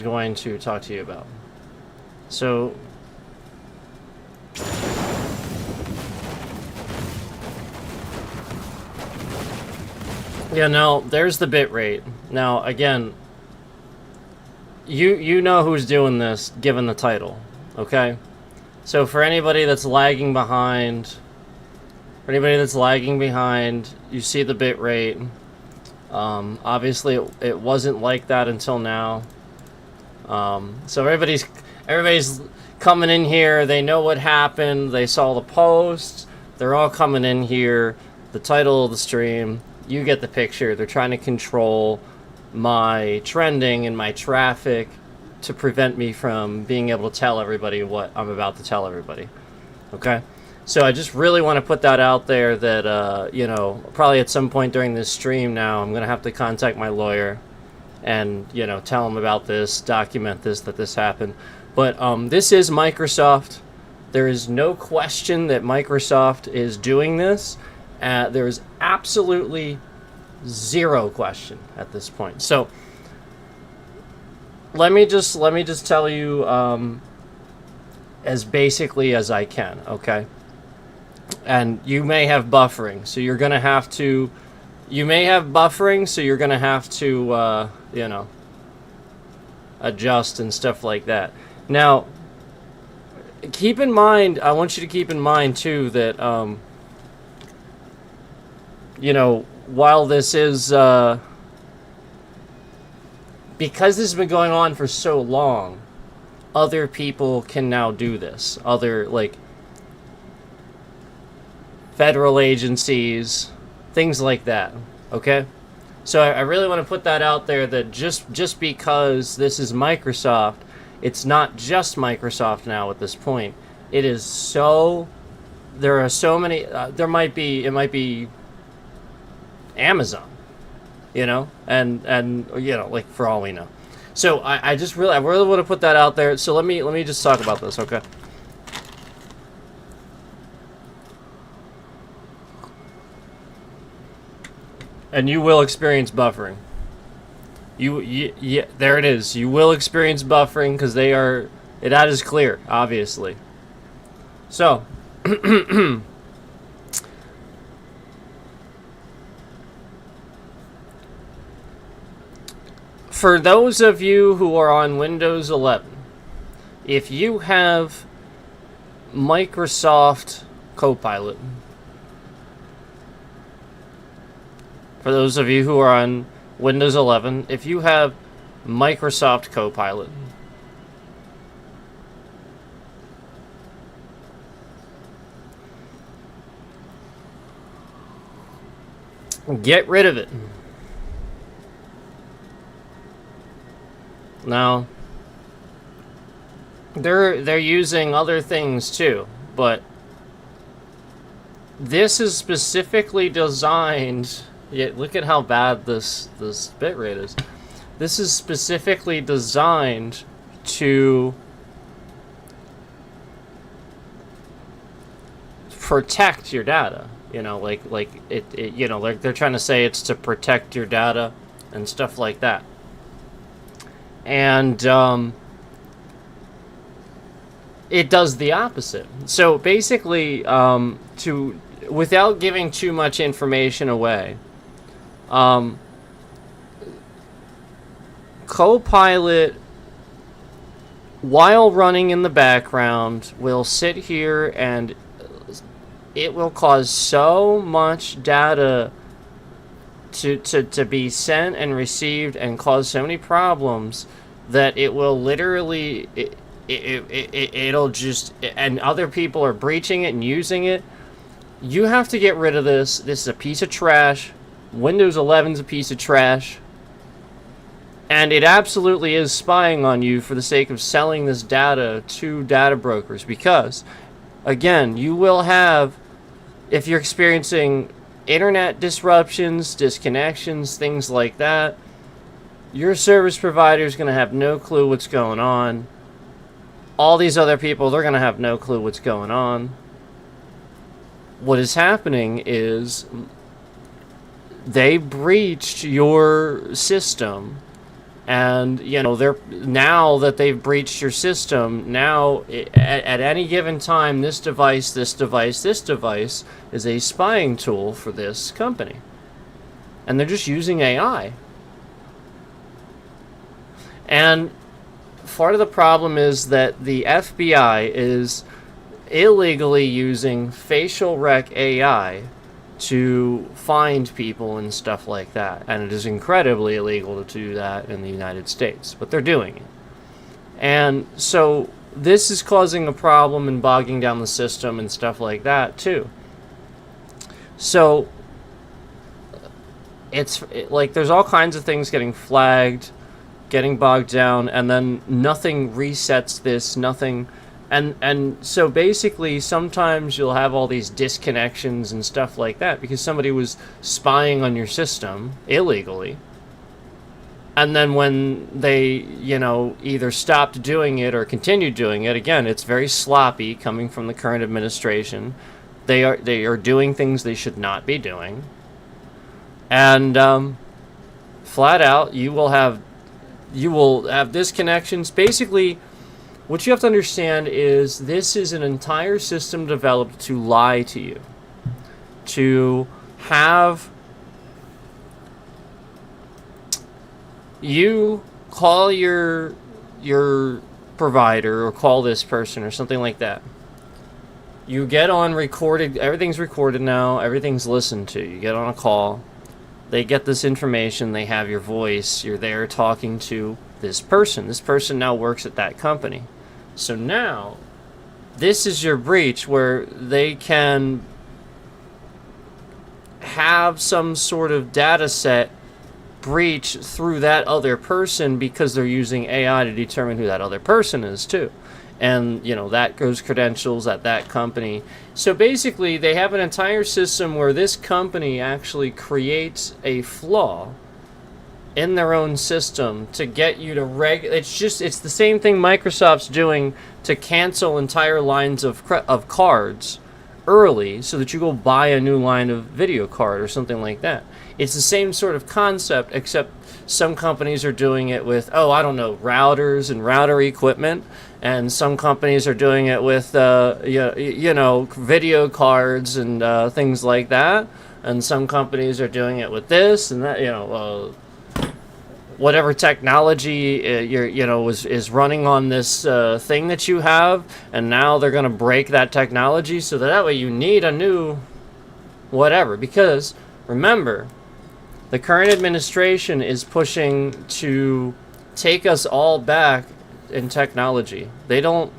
going to talk to you about. So, yeah, now there's the bit rate. Now, again, you know who's doing this given the title, okay? So for anybody that's lagging behind, you see the bit rate. Obviously, it wasn't like that until now. So everybody's coming in here. They know what happened. They saw the post. They're all coming in here. The title of the stream. You get the picture. They're trying to control my trending and my traffic to prevent me from being able to tell everybody what I'm about to tell everybody. Okay? So I just really want to put that out there that, you know, probably at some point during this stream now, I'm going to have to contact my lawyer and, you know, tell him about this, document this, that this happened. But this is Microsoft. There is no question that Microsoft is doing this. There is absolutely zero question at this point. So let me just tell you as basically as I can, okay? And you may have buffering, so you're gonna have to. You may have buffering, so you're gonna have to, you know, adjust and stuff like that. Now, keep in mind. I want you to keep in mind too that, you know, while this is because this has been going on for so long, other people can now do this. Other, like, federal agencies, things like that, okay? So I really want to put that out there, that just because this is Microsoft, it's not just Microsoft now at this point. It is so... There are so many... it might be Amazon, you know? And you know, like, for all we know. So I really want to put that out there. So let me just talk about this, okay? And you will experience buffering. Yeah, there it is. You will experience buffering because that is clear, obviously. So, for those of you who are on Windows 11, if you have Microsoft Copilot, for those of you who are on Windows 11, if you have Microsoft Copilot, get rid of it. Now, they're using other things too, but this is specifically designed. Yeah, look at how bad this bitrate is. This is specifically designed to protect your data. You know, like it you know, like they're trying to say it's to protect your data and stuff like that. And it does the opposite. So basically, without giving too much information away, Copilot, while running in the background, will sit here and it will cause so much data to be sent and received and cause so many problems that it will literally it'll just, and other people are breaching it and using it. You have to get rid of this. This is a piece of trash. Windows 11 is a piece of trash. And it absolutely is spying on you for the sake of selling this data to data brokers. Because, again, you will have, if you're experiencing internet disruptions, disconnections, things like that, your service provider is going to have no clue what's going on. All these other people, they're going to have no clue what's going on. What is happening is they breached your system And they're, now that they've breached your system, now at any given time, this device is a spying tool for this company, and they're just using AI. And part of the problem is that the FBI is illegally using facial rec AI to find people and stuff like that. And it is incredibly illegal to do that in the United States, but they're doing it. And so this is causing a problem and bogging down the system and stuff like that too. So it's like there's all kinds of things getting flagged, getting bogged down, and then nothing resets this, nothing. And so basically sometimes you'll have all these disconnections and stuff like that because somebody was spying on your system illegally. And then when they, either stopped doing it or continued doing it, again, it's very sloppy coming from the current administration. They are doing things they should not be doing. And flat out, you will have disconnections. Basically, what you have to understand is this is an entire system developed to lie to you, to have you call your provider or call this person or something like that. You get on recorded, everything's recorded now, everything's listened to. You get on a call, they get this information, they have your voice, you're there talking to this person. This person now works at that company. So now, this is your breach where they can have some sort of data set breach through that other person because they're using AI to determine who that other person is too. And, that goes credentials at that company. So basically, they have an entire system where this company actually creates a flaw in their own system to get you to it's the same thing Microsoft's doing to cancel entire lines of cards early so that you go buy a new line of video card or something like that. It's the same sort of concept, except some companies are doing it with, routers and router equipment, and some companies are doing it with, video cards and things like that, and some companies are doing it with this and that, whatever technology is running on this thing that you have, and now they're going to break that technology so that way you need a new whatever. Because remember, the current administration is pushing to take us all back in technology. They don't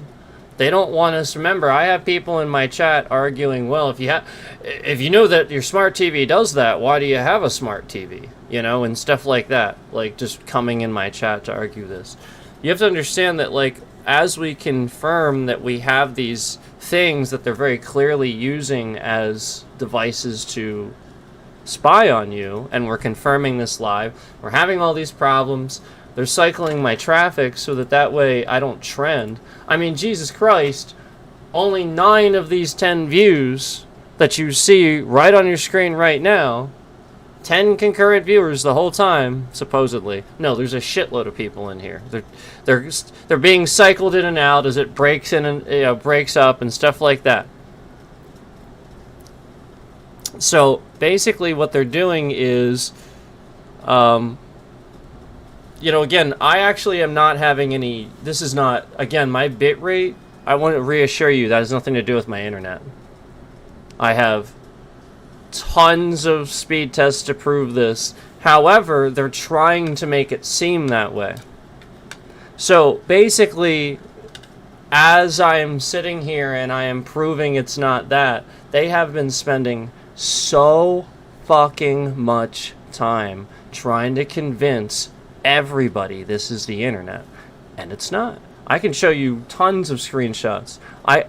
want us. Remember, I have people in my chat arguing, well, if you know that your smart TV does that, why do you have a smart TV? And stuff like that. Like, just coming in my chat to argue this. You have to understand that, like, as we confirm that we have these things that they're very clearly using as devices to spy on you, and we're confirming this live, we're having all these problems. They're cycling my traffic so that way I don't trend. I mean, Jesus Christ, only 9 of these 10 views that you see right on your screen right now, 10 concurrent viewers the whole time, supposedly. No, there's a shitload of people in here. They're being cycled in and out as it breaks in and breaks up and stuff like that. So basically what they're doing is again, I actually am not having any, this is not, again, my bit rate, I want to reassure you that has nothing to do with my internet. I have tons of speed tests to prove this. However, they're trying to make it seem that way. So basically, as I am sitting here and I am proving it's not that, they have been spending so fucking much time trying to convince everybody this is the internet, and it's not. I can show you tons of screenshots. I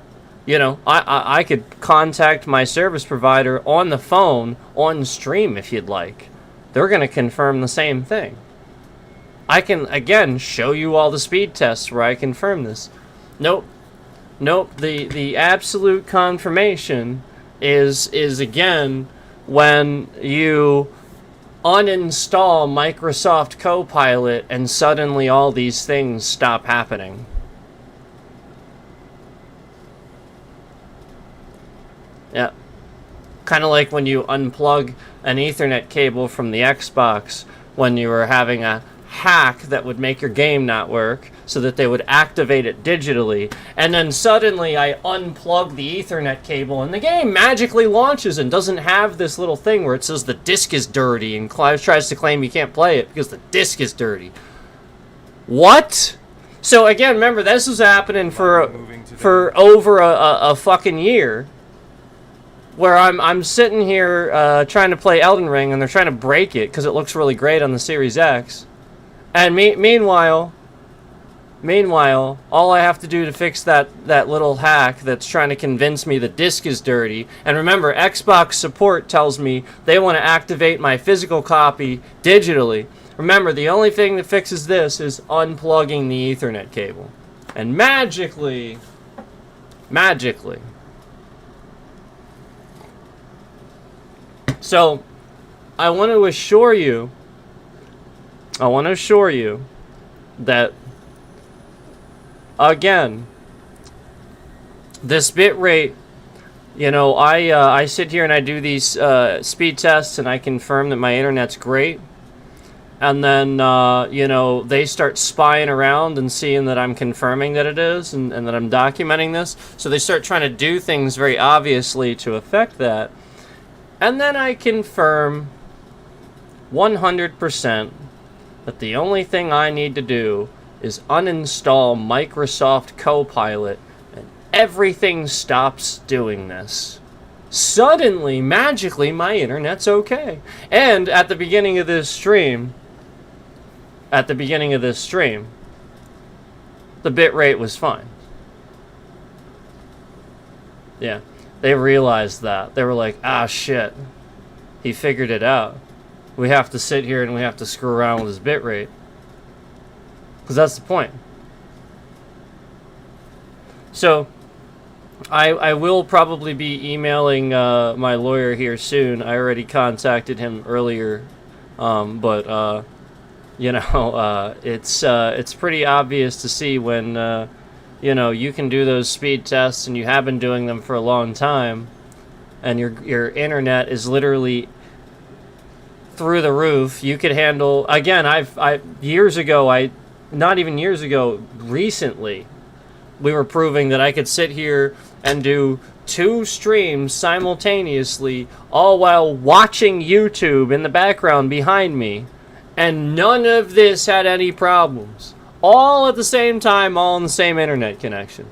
could contact my service provider on the phone, on stream if you'd like. They're going to confirm the same thing. I can, again, show you all the speed tests where I confirm this. Nope. The absolute confirmation is again when you uninstall Microsoft Copilot and suddenly all these things stop happening. Yeah. Kind of like when you unplug an Ethernet cable from the Xbox when you were having a hack that would make your game not work so that they would activate it digitally, and then suddenly I unplug the Ethernet cable and the game magically launches and doesn't have this little thing where it says the disk is dirty and tries to claim you can't play it because the disk is dirty. What? So again, remember, this was happening for over a fucking year, where I'm sitting here trying to play Elden Ring and they're trying to break it because it looks really great on the Series X. And meanwhile, all I have to do to fix that little hack that's trying to convince me the disk is dirty, and remember, Xbox support tells me they want to activate my physical copy digitally. Remember, the only thing that fixes this is unplugging the Ethernet cable. And magically, so I want to assure you that, again, this bit rate, you know, I sit here and I do these speed tests and I confirm that my internet's great. And then, you know, they start spying around and seeing that I'm confirming that it is and that I'm documenting this. So they start trying to do things very obviously to affect that. And then I confirm 100% that the only thing I need to do is uninstall Microsoft Copilot, and everything stops doing this. Suddenly, magically, my internet's okay. And at the beginning of this stream, the bitrate was fine. Yeah, they realized that. They were like, ah, shit. He figured it out. We have to sit here and we have to screw around with his bitrate. Because that's the point. So, I will probably be emailing my lawyer here soon. I already contacted him earlier. But you know, it's pretty obvious to see when, you know, you can do those speed tests and you have been doing them for a long time. And your internet is literally through the roof. You could handle, again, recently, we were proving that I could sit here and do 2 streams simultaneously, all while watching YouTube in the background behind me, and none of this had any problems. All at the same time, all on the same internet connection.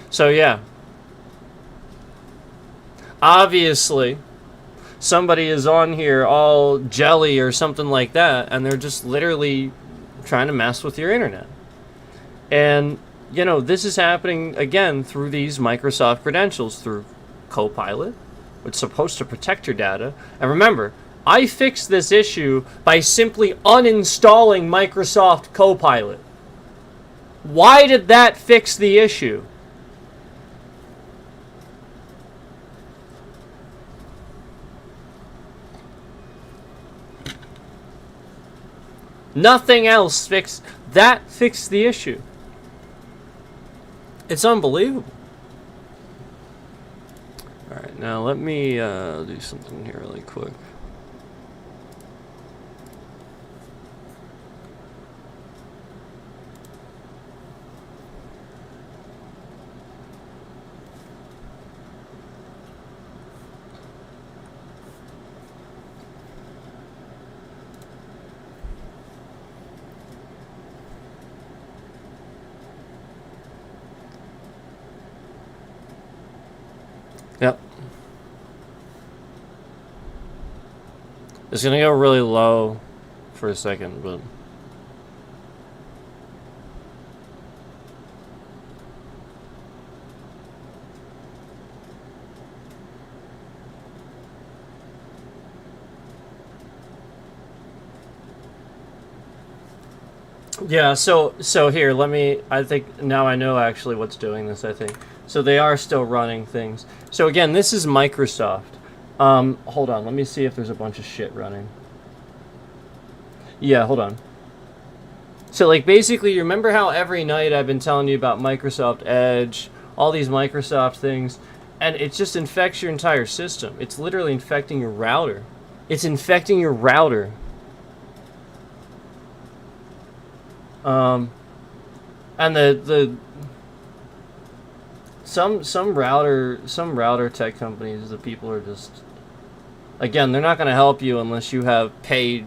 So yeah. Obviously, somebody is on here all jelly or something like that, and they're just literally trying to mess with your internet. And, you know, this is happening, again, through these Microsoft credentials, through Copilot, which is supposed to protect your data. And remember, I fixed this issue by simply uninstalling Microsoft Copilot. Why did that fix the issue? Nothing else fixed the issue. It's unbelievable. Alright, now let me do something here really quick. Yep. It's gonna go really low for a second, but yeah, so here, I think now I know actually what's doing this, I think. So they are still running things. So again, this is Microsoft. Hold on. Let me see if there's a bunch of shit running. Yeah, hold on. So, like, basically, you remember how every night I've been telling you about Microsoft Edge, all these Microsoft things, and it just infects your entire system. It's literally infecting your router. It's infecting your router. And some router tech companies, the people are just, again, they're not going to help you unless you have paid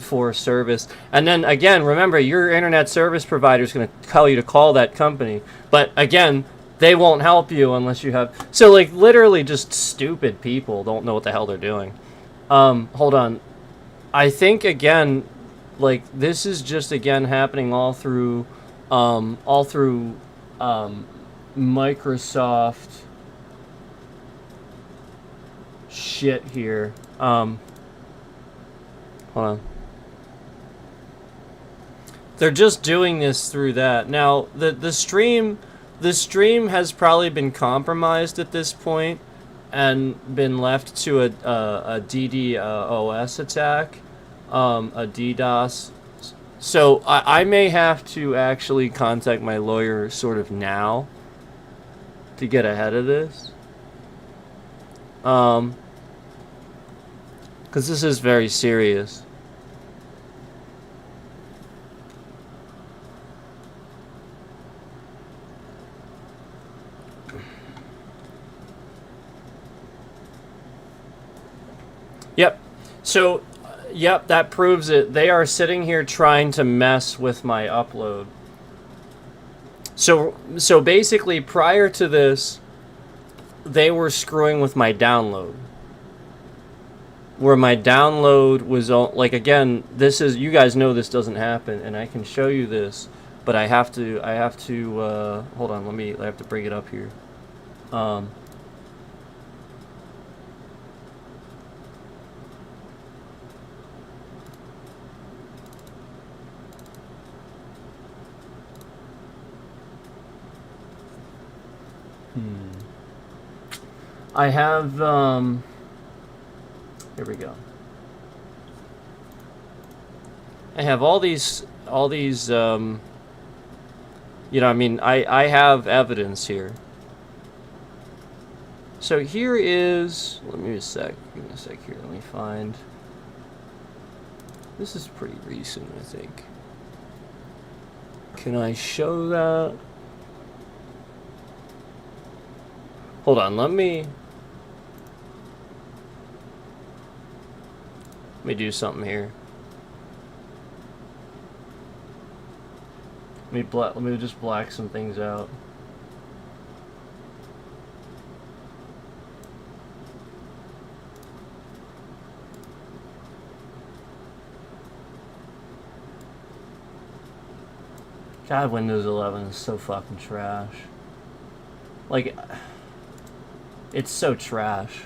for service. And then again, remember, your internet service provider is going to tell you to call that company, but again, they won't help you unless you have. So, like, literally just stupid people don't know what the hell they're doing. Hold on. I think, again, like, this is just, again, happening all through Microsoft shit here. Hold on. They're just doing this through that. Now, the stream has probably been compromised at this point and been left to a DDoS attack, a DDoS. So I may have to actually contact my lawyer sort of now to get ahead of this. Because this is very serious. Yep. So, yep, that proves it. They are sitting here trying to mess with my upload. So basically, prior to this, they were screwing with my download. Where my download was like, again, this is, you guys know this doesn't happen, and I can show you this, but I have to hold on, I have to bring it up here. I have, here we go. I have all these, you know, I mean, I have evidence here. So here is, let me just give me a sec here, let me find, this is pretty recent, I think. Can I show that? Hold on, let me do something here. Let me just black some things out. God, Windows 11 is so fucking trash. Like, it's so trash.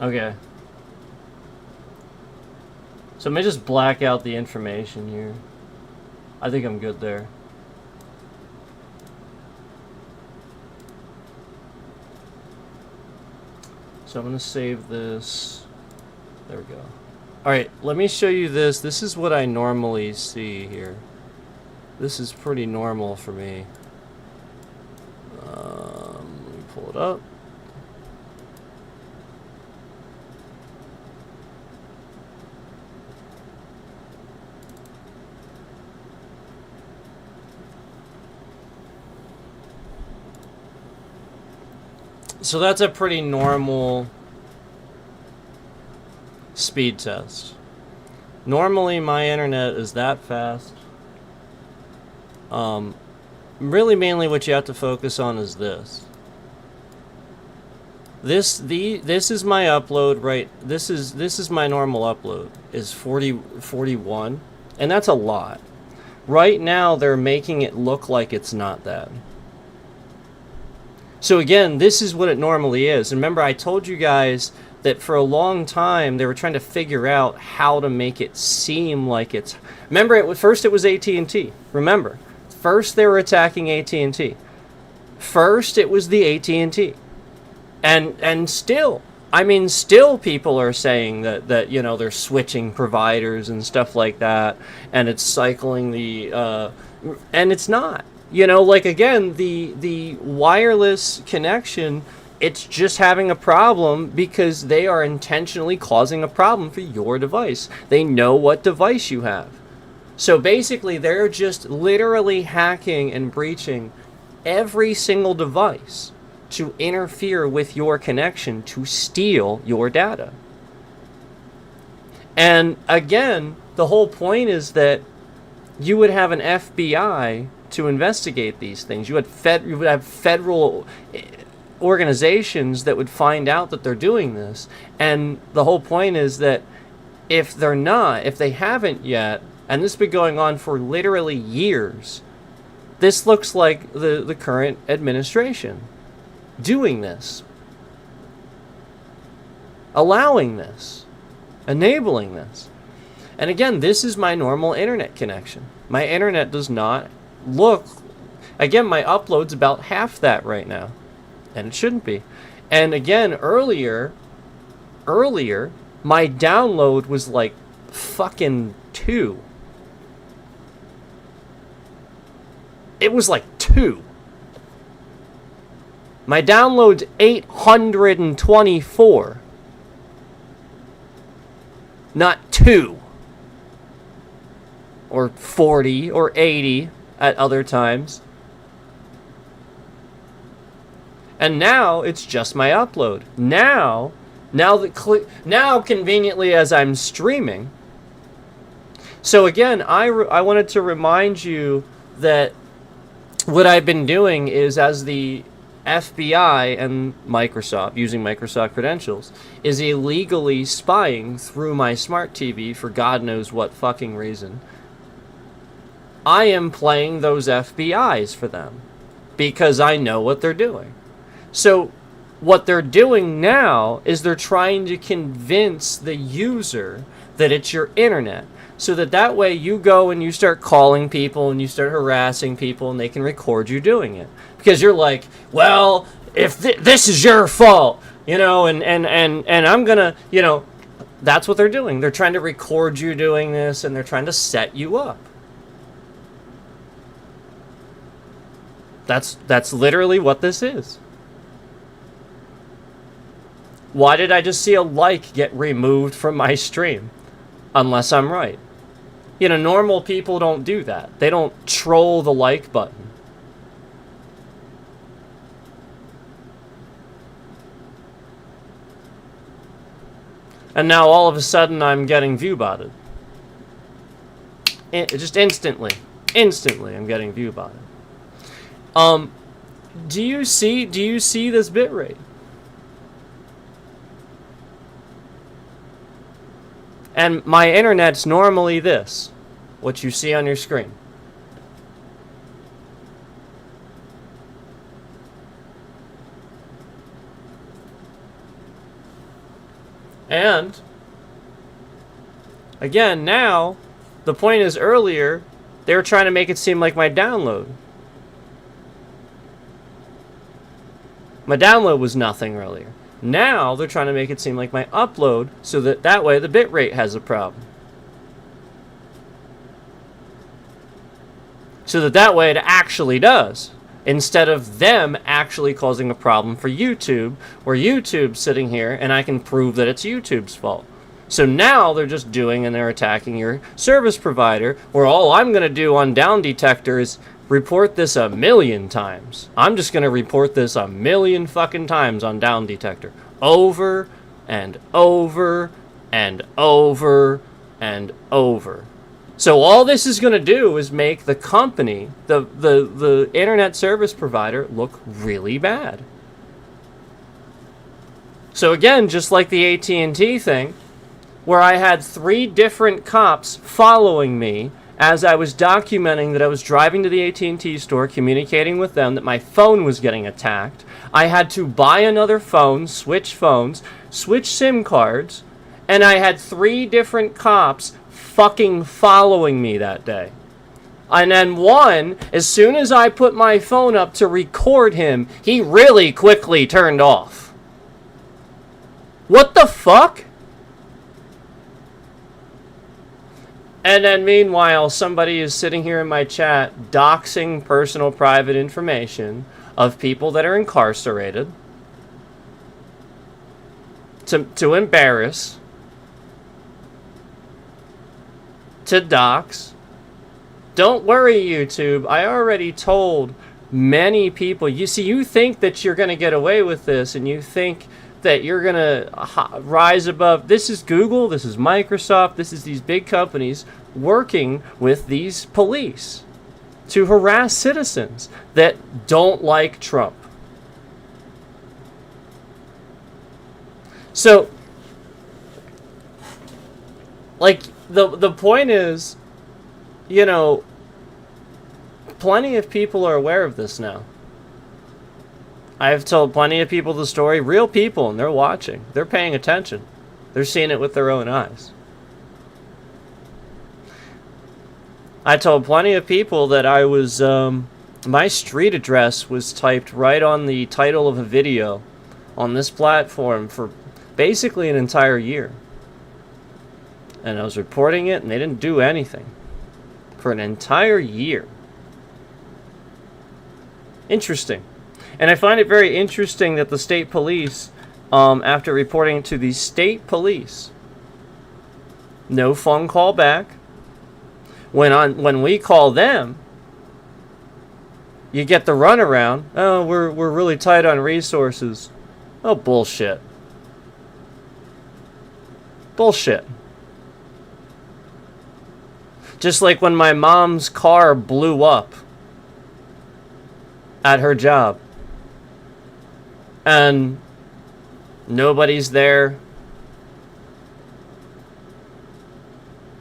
Okay. So let me just black out the information here. I think I'm good there. So I'm going to save this. There we go. Alright, let me show you this. This is what I normally see here. This is pretty normal for me. Let me pull it up. So that's a pretty normal speed test. Normally my internet is that fast. Really mainly what you have to focus on is this. This is my upload, right? This is my normal upload, is 41, and that's a lot. Right now they're making it look like it's not that. So again, this is what it normally is. Remember, I told you guys that for a long time they were trying to figure out how to make it seem like it's... Remember, first it was AT&T. Remember, first they were attacking AT&T. First it was the AT&T. And still, I mean, still people are saying that you know, they're switching providers and stuff like that, and it's cycling the... and it's not. You know, like, again, the wireless connection, it's just having a problem because they are intentionally causing a problem for your device. They know what device you have. So basically, they're just literally hacking and breaching every single device to interfere with your connection to steal your data. And again, the whole point is that you would have an FBI to investigate these things. You would have federal organizations that would find out that they're doing this. And the whole point is that if they haven't yet, and this has been going on for literally years, this looks like the current administration doing this, allowing this, enabling this. And again, this is my normal internet connection. My internet does not look... Again, my upload's about half that right now. And it shouldn't be. And again, earlier, my download was like fucking 2. It was like 2. My download's 824. Not 2. Or 40 or 80 at other times. And now it's just my upload. Now conveniently as I'm streaming. So again, I wanted to remind you that what I've been doing is, as the FBI and Microsoft, using Microsoft credentials, is illegally spying through my smart TV for God knows what fucking reason. I am playing those FBIs for them because I know what they're doing. So what they're doing now is they're trying to convince the user that it's your internet, so that way you go and you start calling people and you start harassing people and they can record you doing it. Because you're like, well, if this is your fault, you know, and I'm gonna, you know, that's what they're doing. They're trying to record you doing this and they're trying to set you up. That's literally what this is. Why did I just see a like get removed from my stream? Unless I'm right. You know, normal people don't do that. They don't troll the like button. And now all of a sudden I'm getting view-botted. Just instantly. Instantly I'm getting view-botted. Do you see this bitrate? And my internet's normally this, what you see on your screen. And again, now the point is, earlier they were trying to make it seem like my download. My download was nothing earlier. Now they're trying to make it seem like my upload, so that way the bitrate has a problem. So that way it actually does, instead of them actually causing a problem for YouTube, where YouTube's sitting here and I can prove that it's YouTube's fault. So now they're just doing and they're attacking your service provider, where all I'm going to do on Down Detector is report this 1,000,000 times. I'm just going to report this 1,000,000 fucking times on Down Detector. Over and over and over and over. So all this is going to do is make the company, the internet service provider, look really bad. So again, just like the AT&T thing, where I had 3 different cops following me as I was documenting that I was driving to the AT&T store, communicating with them that my phone was getting attacked. I had to buy another phone, switch phones, switch SIM cards, and I had 3 different cops fucking following me that day. And then one, as soon as I put my phone up to record him, he really quickly turned off. What the fuck? And then meanwhile, somebody is sitting here in my chat doxing personal private information of people that are incarcerated to embarrass, to dox. Don't worry, YouTube. I already told many people. You see, you think that you're going to get away with this, and you think that you're going to rise above. This is Google, this is Microsoft, this is these big companies working with these police to harass citizens that don't like Trump. So, like, the point is, you know, plenty of people are aware of this now. I've told plenty of people the story, real people, and they're watching. They're paying attention. They're seeing it with their own eyes. I told plenty of people that I was, my street address was typed right on the title of a video on this platform for basically an entire year. And I was reporting it, and they didn't do anything for an entire year. Interesting. And I find it very interesting that the state police, after reporting to the state police, no phone call back. When we call them, you get the runaround. Oh, we're really tight on resources. Oh, bullshit. Bullshit. Just like when my mom's car blew up at her job. And nobody's there.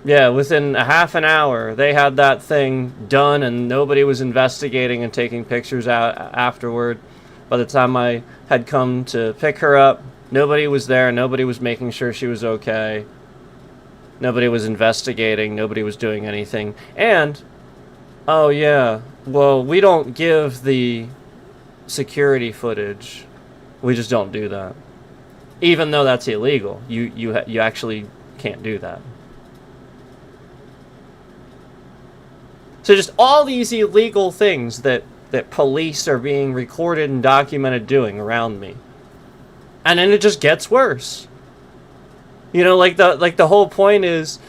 Yeah, within a half an hour, they had that thing done, and nobody was investigating and taking pictures out afterward. By the time I had come to pick her up, nobody was there. Nobody was making sure she was okay. Nobody was investigating. Nobody was doing anything. And, oh yeah, well, we don't give the security footage. We just don't do that. Even though that's illegal. You actually can't do that. So just all these illegal things that police are being recorded and documented doing around me. And then it just gets worse. You know, like the whole point is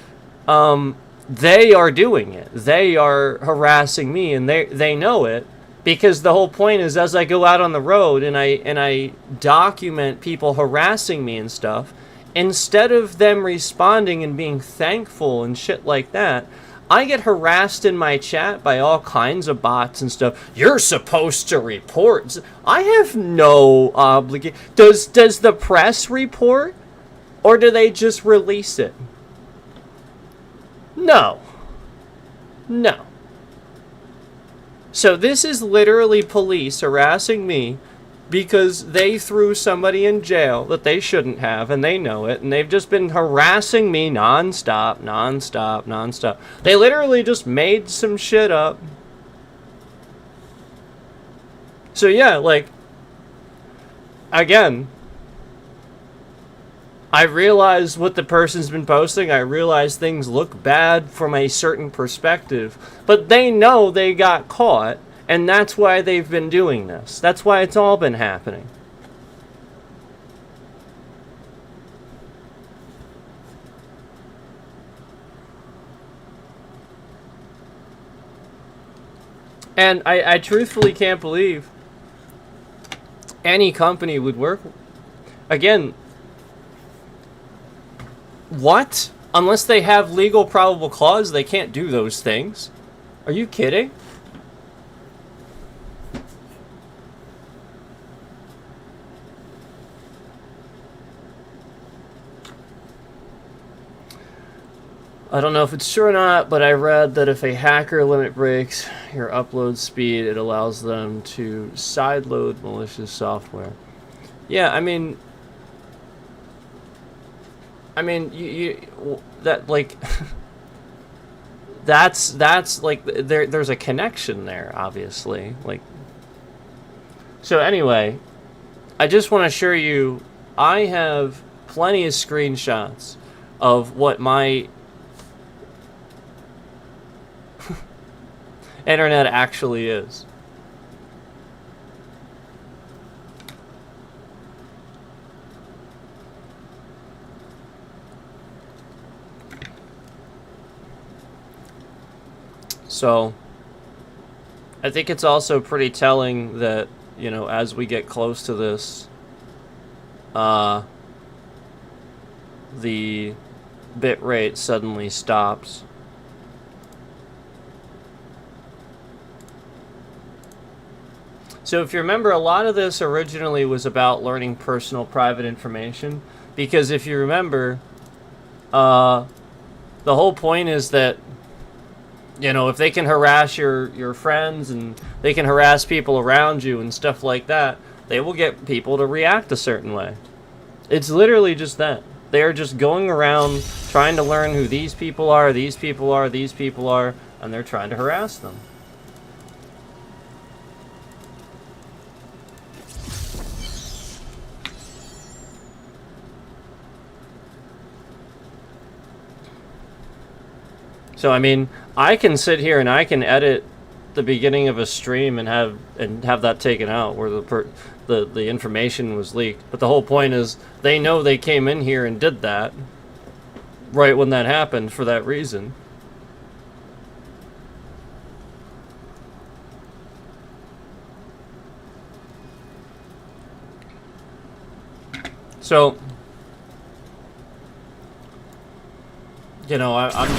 they are doing it. They are harassing me, and they know it. Because the whole point is, as I go out on the road and I document people harassing me and stuff, instead of them responding and being thankful and shit like that, I get harassed in my chat by all kinds of bots and stuff. You're supposed to report. I have no obligation. Does the press report, or do they just release it? No. No. So this is literally police harassing me because they threw somebody in jail that they shouldn't have, and they know it, and they've just been harassing me nonstop. They literally just made some shit up. So yeah, like, again, I realize what the person's been posting. I realize things look bad from a certain perspective. But they know they got caught, and that's why they've been doing this. That's why it's all been happening. And I truthfully can't believe any company would work. Again, what? Unless they have legal probable cause, they can't do those things. Are you kidding? I don't know if it's true or not, but I read that if a hacker limit breaks your upload speed, it allows them to sideload malicious software. Yeah, I mean, I mean, that like that's like there's a connection there, obviously. Like, so anyway, I just want to assure you, I have plenty of screenshots of what my internet actually is. So, I think it's also pretty telling that, you know, as we get close to this, the bit rate suddenly stops. So if you remember, a lot of this originally was about learning personal private information, because if you remember, the whole point is that, you know, if they can harass your friends and they can harass people around you and stuff like that, they will get people to react a certain way. It's literally just that. They are just going around trying to learn who these people are, these people are, these people are, and they're trying to harass them. So I mean, I can sit here and I can edit the beginning of a stream and have that taken out where the information was leaked. But the whole point is they know they came in here and did that right when that happened for that reason. So, you know, I'm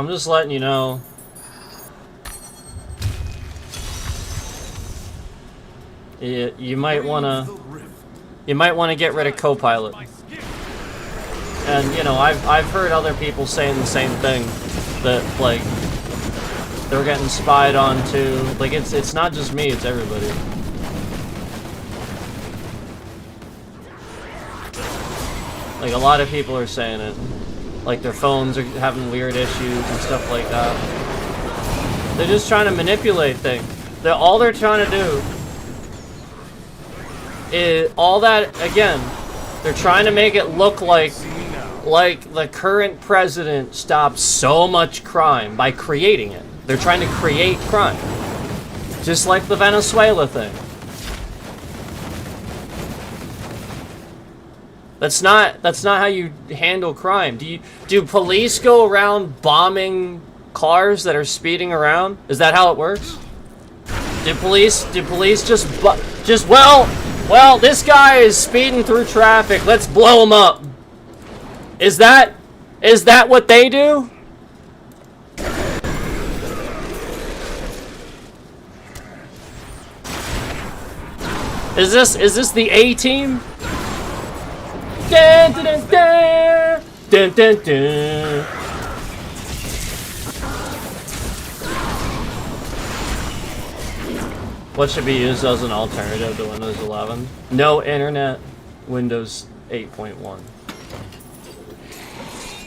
just letting you know. You might wanna get rid of Copilot. And you know, I've heard other people saying the same thing, that like they're getting spied on too. Like it's not just me, it's everybody. Like a lot of people are saying it. Like their phones are having weird issues and stuff like that. They're just trying to manipulate things. All they're trying to do is all that again. They're trying to make it look like the current president stopped so much crime by creating it. They're trying to create crime, just like the Venezuela thing. That's not how you handle crime. Do police go around bombing cars that are speeding around? Is that how it works? Do police just well, this guy is speeding through traffic. Let's blow him up. Is that what they do? Is this the A-Team? Dun, dun, dun, dun, dun, dun, dun. What should be used as an alternative to Windows 11? No internet, Windows 8.1.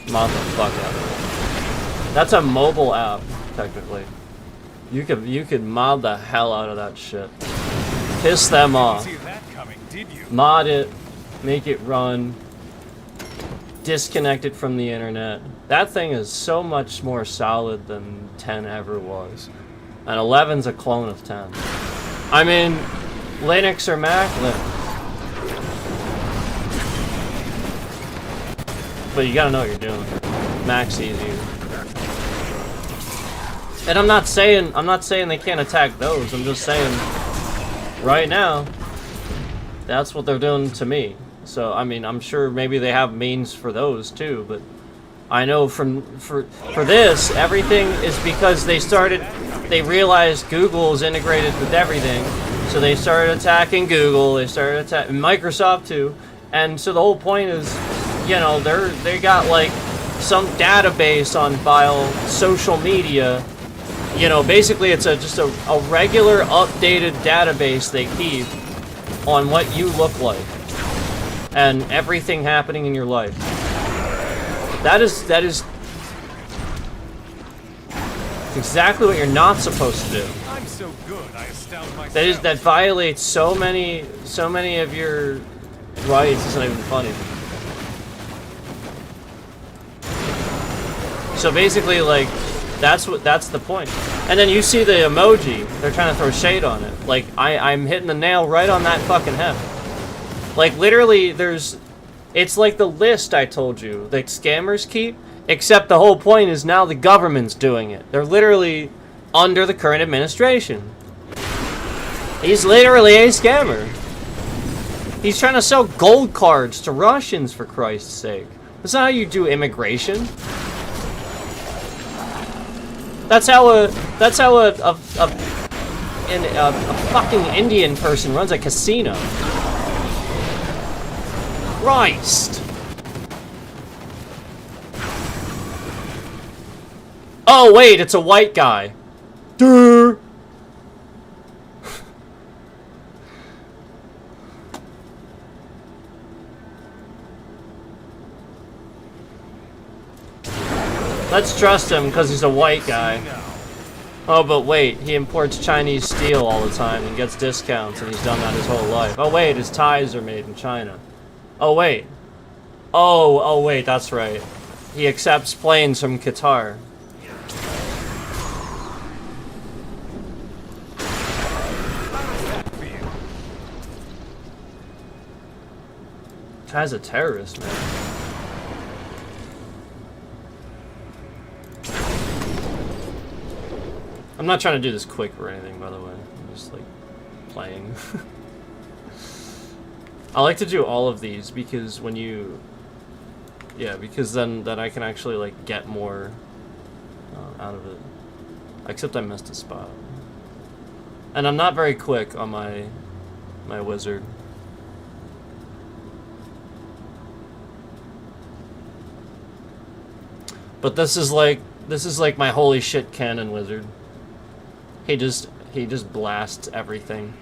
Mod the fuck out of it. That's a mobile app, technically. You could mod the hell out of that shit. Piss them off. Mod it. Make it run, disconnect it from the internet. That thing is so much more solid than 10 ever was. And 11's a clone of 10. I mean, Linux or Mac, Linux. But you gotta know what you're doing. Mac's easier. And I'm not saying they can't attack those. I'm just saying, right now, that's what they're doing to me. So, I mean, I'm sure maybe they have means for those too, but I know for this, everything is because they realized Google is integrated with everything, so they started attacking Google, they started attacking Microsoft too, and so the whole point is, you know, they got like some database on file, social media, you know, basically it's just a regular updated database they keep on what you look like. and everything happening in your life. That is exactly what you're not supposed to do. I'm so good, I astound myself. That violates so many of your rights. It's not even funny. So basically, like, that's the point. And then you see the emoji, they're trying to throw shade on it. Like, I'm hitting the nail right on that fucking head. Like, literally, it's like the list I told you that scammers keep, except the whole point is now the government's doing it. They're literally under the current administration. He's literally a scammer. He's trying to sell gold cards to Russians, for Christ's sake. That's not how you do immigration. That's how a fucking Indian person runs a casino. Christ. Oh wait, it's a white guy. Durr. Let's trust him because he's a white guy. Oh, but wait, he imports Chinese steel all the time and gets discounts, and he's done that his whole life. Oh wait, his ties are made in China. Oh wait. Oh wait, that's right. He accepts planes from Qatar. Guy's a terrorist, man. I'm not trying to do this quick or anything, by the way. I'm just, like, playing. I like to do all of these because when you... Yeah, because then I can actually, like, get more out of it. Except I missed a spot. And I'm not very quick on my wizard. But this is like my holy shit cannon wizard. He just blasts everything.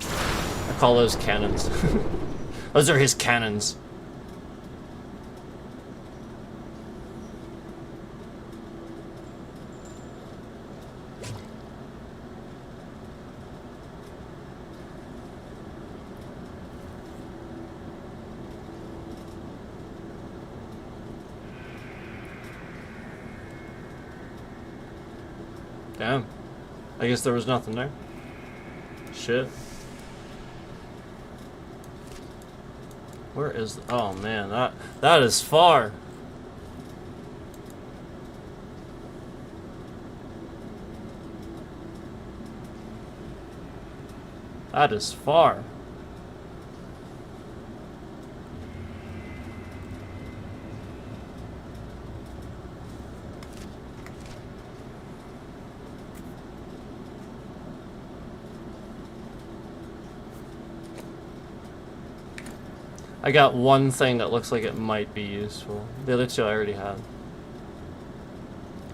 I call those cannons. Those are his cannons. Damn. I guess there was nothing there. Shit. Where is... Oh man, that is far. That is far. I got one thing that looks like it might be useful. The other two I already had.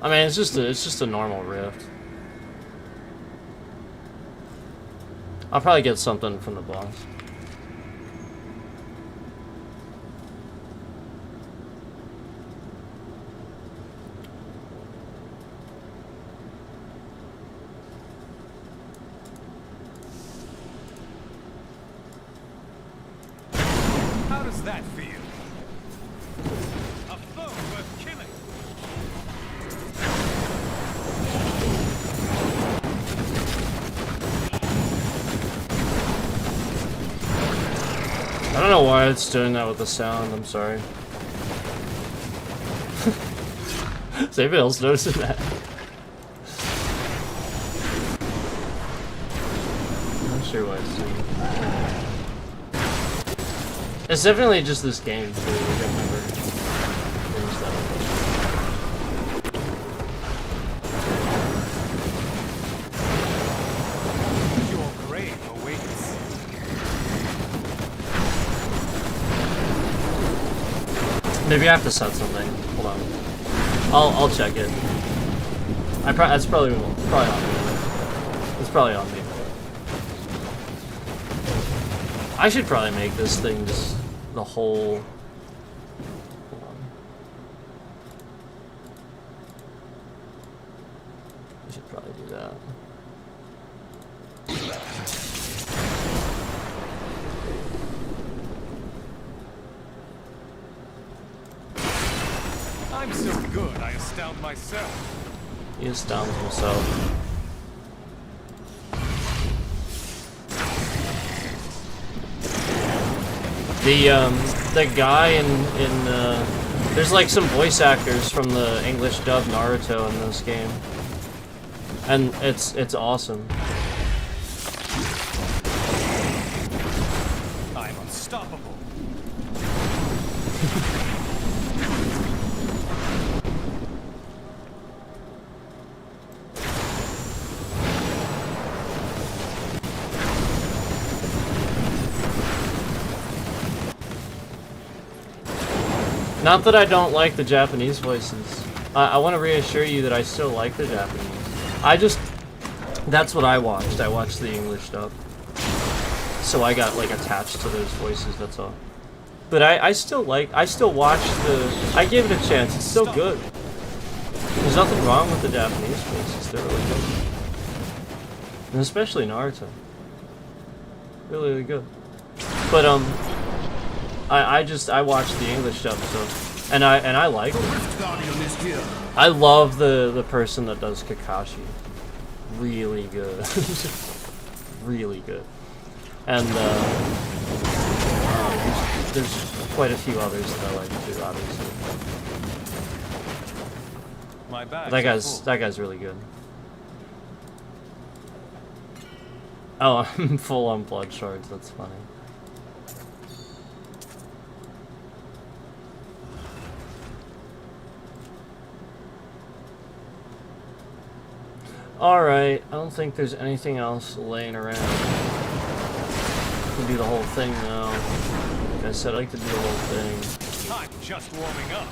I mean, it's just a normal rift. I'll probably get something from the boss. How does that feel? A foe worth killing. I don't know why it's doing that with the sound, I'm sorry. Is anybody else noticing that? I'm not sure why it's doing that. It's definitely just this game, too. I've never finished that Your grave awaits. Maybe I have to set something. Hold on. I'll check it. That's probably on me. It's probably on me. I should probably make this thing just the whole. Hold on. I should probably do that. I'm so good, I astound myself. He astounds himself. The guy in there's like some voice actors from the English dub Naruto in this game, and it's awesome. I'm unstoppable. Not that I don't like the Japanese voices. I want to reassure you that I still like the Japanese. That's what I watched. I watched the English dub. So I got like attached to those voices, that's all. But I still watch I gave it a chance. It's still good. There's nothing wrong with the Japanese voices. They're really good. And especially Naruto. Really, really good. But I watched the English dub, so and I like it. I love the person that does Kakashi. Really good. Really good. And there's quite a few others that I like too, obviously. My bag. That guy's really good. Oh, I'm full on blood shards, that's funny. Alright, I don't think there's anything else laying around. We can do the whole thing now. Like I said, I like to do the whole thing. I'm just warming up.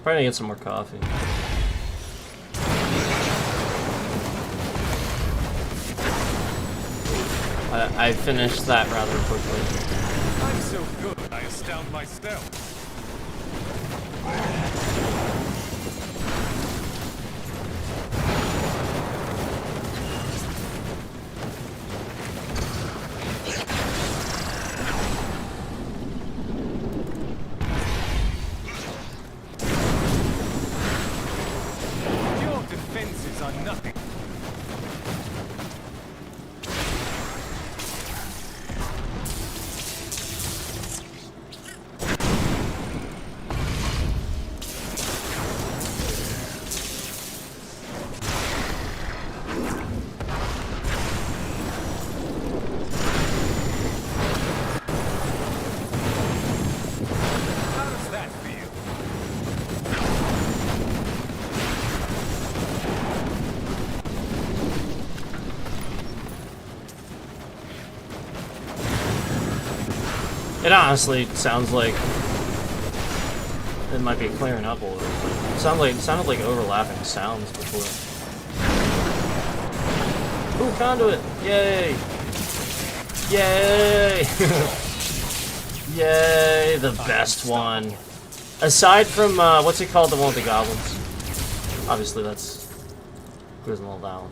Probably gonna get some more coffee. I finished that rather quickly. I'm so good, I astound myself. Your defenses are nothing. How does that feel? It honestly sounds like it might be clearing up a little bit. It sounded like overlapping sounds before. Ooh, conduit! Yay! Yay! Yay! The best one. Aside from what's it called? The one with the goblins. Obviously, that's Grizzle down.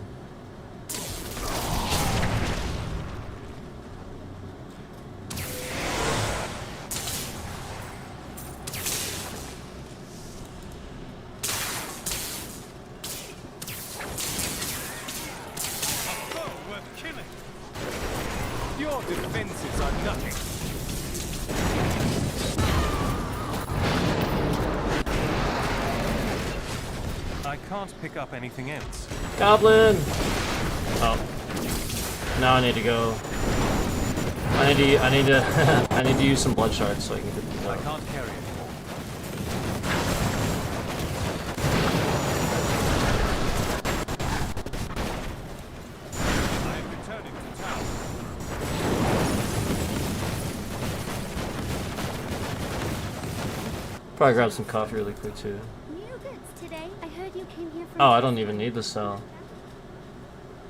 Your defenses are nothing. I can't pick up anything else. Goblin! Oh. Now I need to go. I need to I need to use some blood shards so I can get these I out. can't carry it anymore. I am returning to town. Probably grab some coffee really quick too. came here from Oh, I don't even need the cell.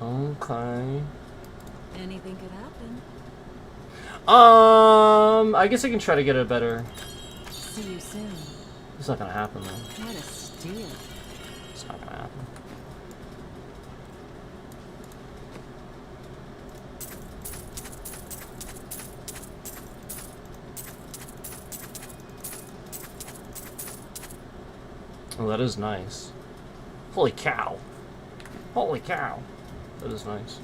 Okay. Anything could happen. I guess I can try to get a better. See you soon. It's not gonna happen though. What a steal. It's not gonna happen. Oh, that is nice. Holy cow. Holy cow. That is nice.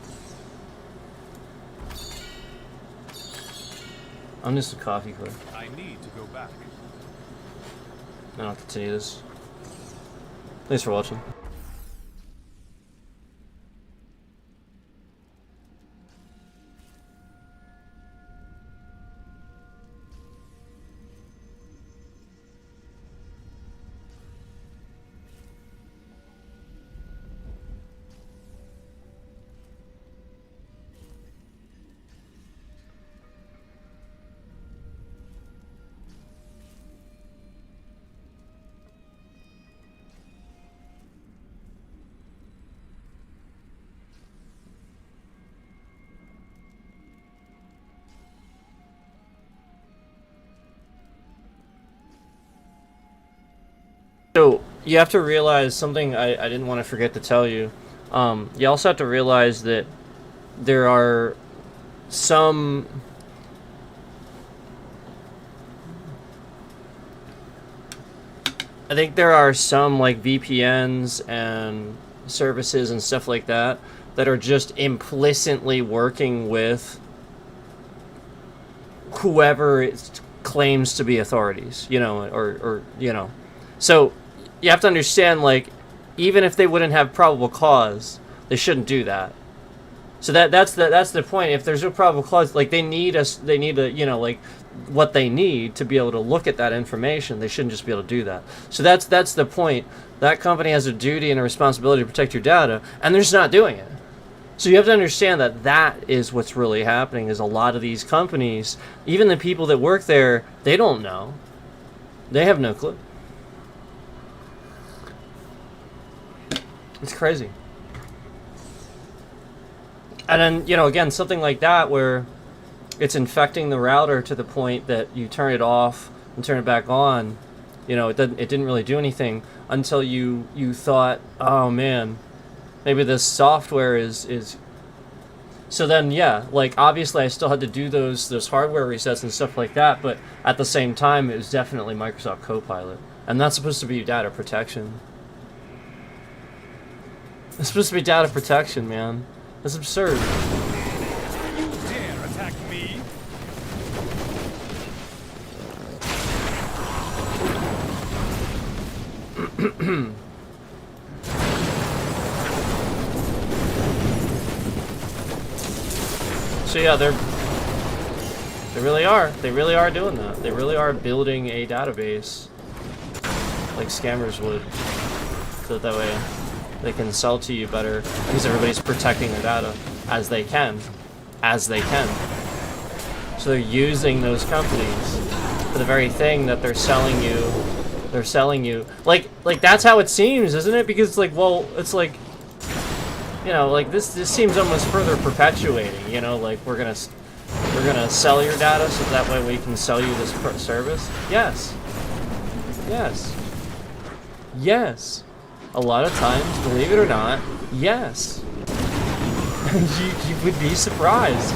I'm just a coffee quick. I need to go back. Then I'll continue this. Thanks for watching. So, you have to realize something I didn't want to forget to tell you. You also have to realize that there are some... I think there are some, like, VPNs and services and stuff like that that are just implicitly working with whoever it claims to be authorities, you know, or you know. So, you have to understand, like, even if they wouldn't have probable cause, they shouldn't do that. So that's the point. If there's no probable cause, like, they need a, you know, like, what they need to be able to look at that information. They shouldn't just be able to do that. So that's the point. That company has a duty and a responsibility to protect your data, and they're just not doing it. So you have to understand that that is what's really happening. Is a lot of these companies, even the people that work there, they don't know. They have no clue. It's crazy. And then, you know, again, something like that where it's infecting the router to the point that you turn it off and turn it back on. You know, it didn't really do anything until you thought, oh man, maybe this software is. So then, yeah, like, obviously I still had to do those hardware resets and stuff like that, but at the same time, it was definitely Microsoft Copilot. And that's supposed to be data protection. It's supposed to be data protection, man. That's absurd. You dare attack me? So yeah, they really are doing that. They really are building a database like scammers would, so that way they can sell to you better, because everybody's protecting their data as they can. So they're using those companies for the very thing that they're selling you. They're selling you like that's how it seems, isn't it? Because like, well, it's like, you know, like this seems almost further perpetuating. You know, like we're gonna sell your data so that way we can sell you this service. Yes. A lot of times, believe it or not, yes. you would be surprised.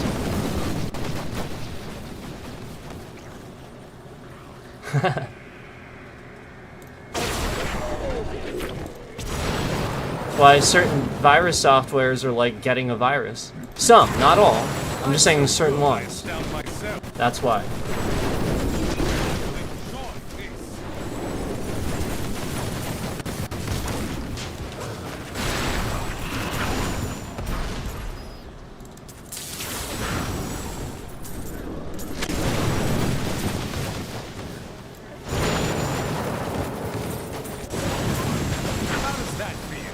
Why certain virus softwares are like getting a virus. Some, not all. I'm just saying certain ones. Down myself. That's why. Enjoy this. How does that feel?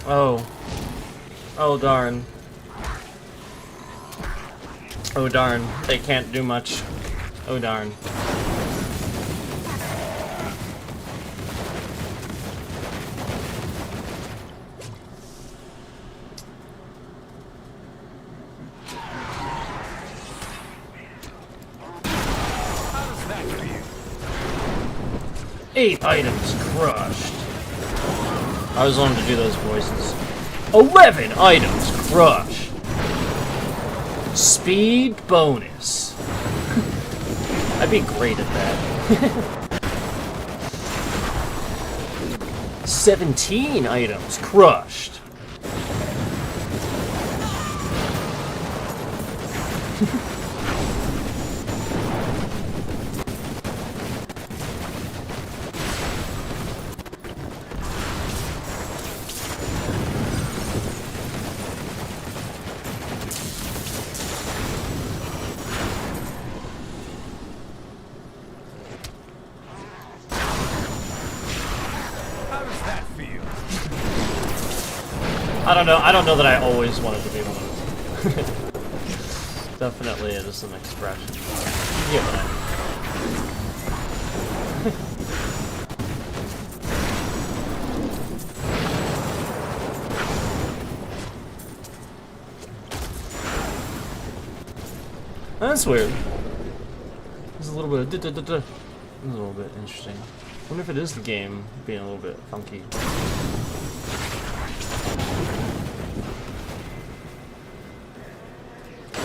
Oh. Oh darn. Oh darn. They can't do much. Oh darn. How does that feel? 8 items crushed. I was wanting to do those voices. 11 items crushed. Speed bonus. I'd be great at that. 17 items crushed. How does that feel? I don't know that I always wanted to be one of those. Definitely it is an expression. Yeah, but that's weird. There's a little bit of a little bit interesting. I wonder if it is the game being a little bit funky.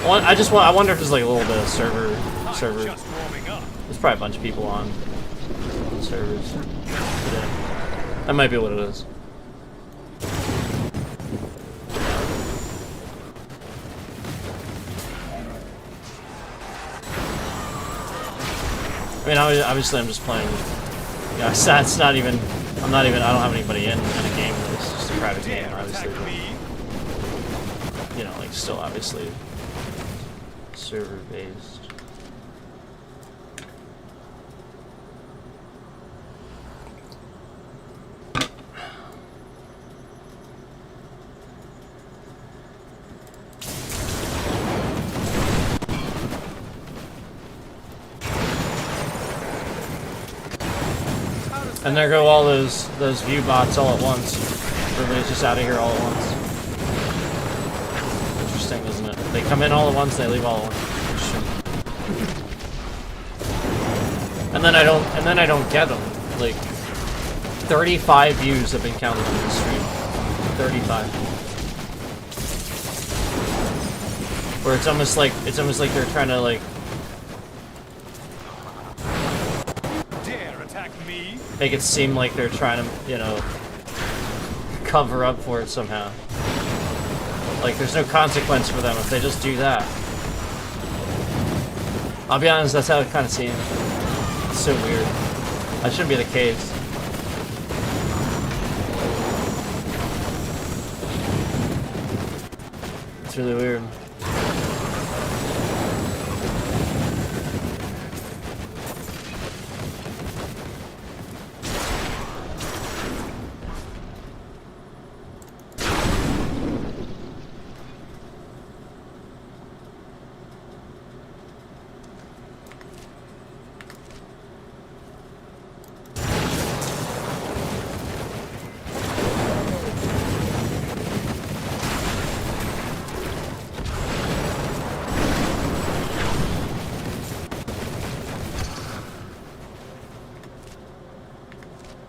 I wonder if there's like a little bit of server. Just warming up. There's probably a bunch of people on servers today. That might be what it is. I mean, obviously I'm just playing. Yeah, it's not even. I don't have anybody in a game. It's just a private game, Dare obviously. attack me? But, you know, like still obviously server based. And there go all those view bots all at once. Everybody's just out of here all at once. Interesting, isn't it? They come in all at once, they leave all at once. Interesting. And then I don't get them. Like 35 views have been counted on this stream. 35. Where it's almost like they're trying to like Me? make it seem like they're trying to, you know, cover up for it somehow. Like, there's no consequence for them if they just do that. I'll be honest, that's how it kind of seems. It's so weird. That shouldn't be the case. It's really weird.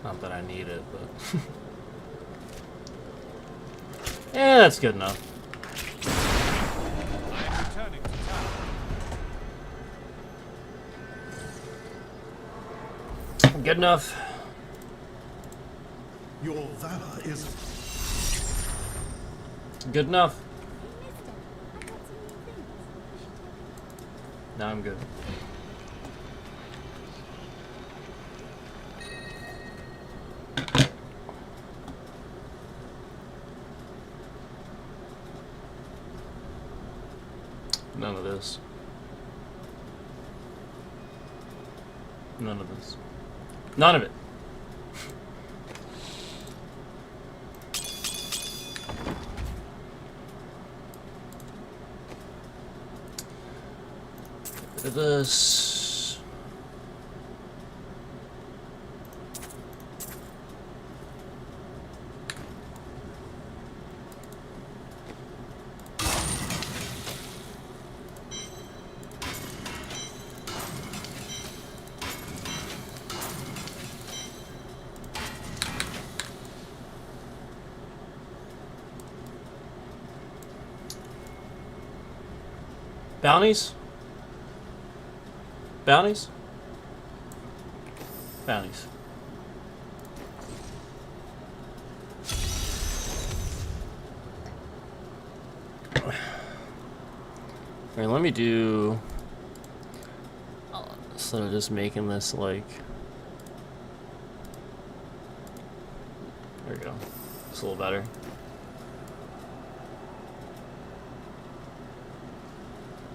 Not that I need it, but... yeah, that's good enough. I am returning to town. Good enough. Your valor is Good enough. Now I'm good. None of this. None of this. None of it. rid of this. Bounties? Bounties? Bounties. Alright, let me do... Instead of just making this like... There we go. It's a little better.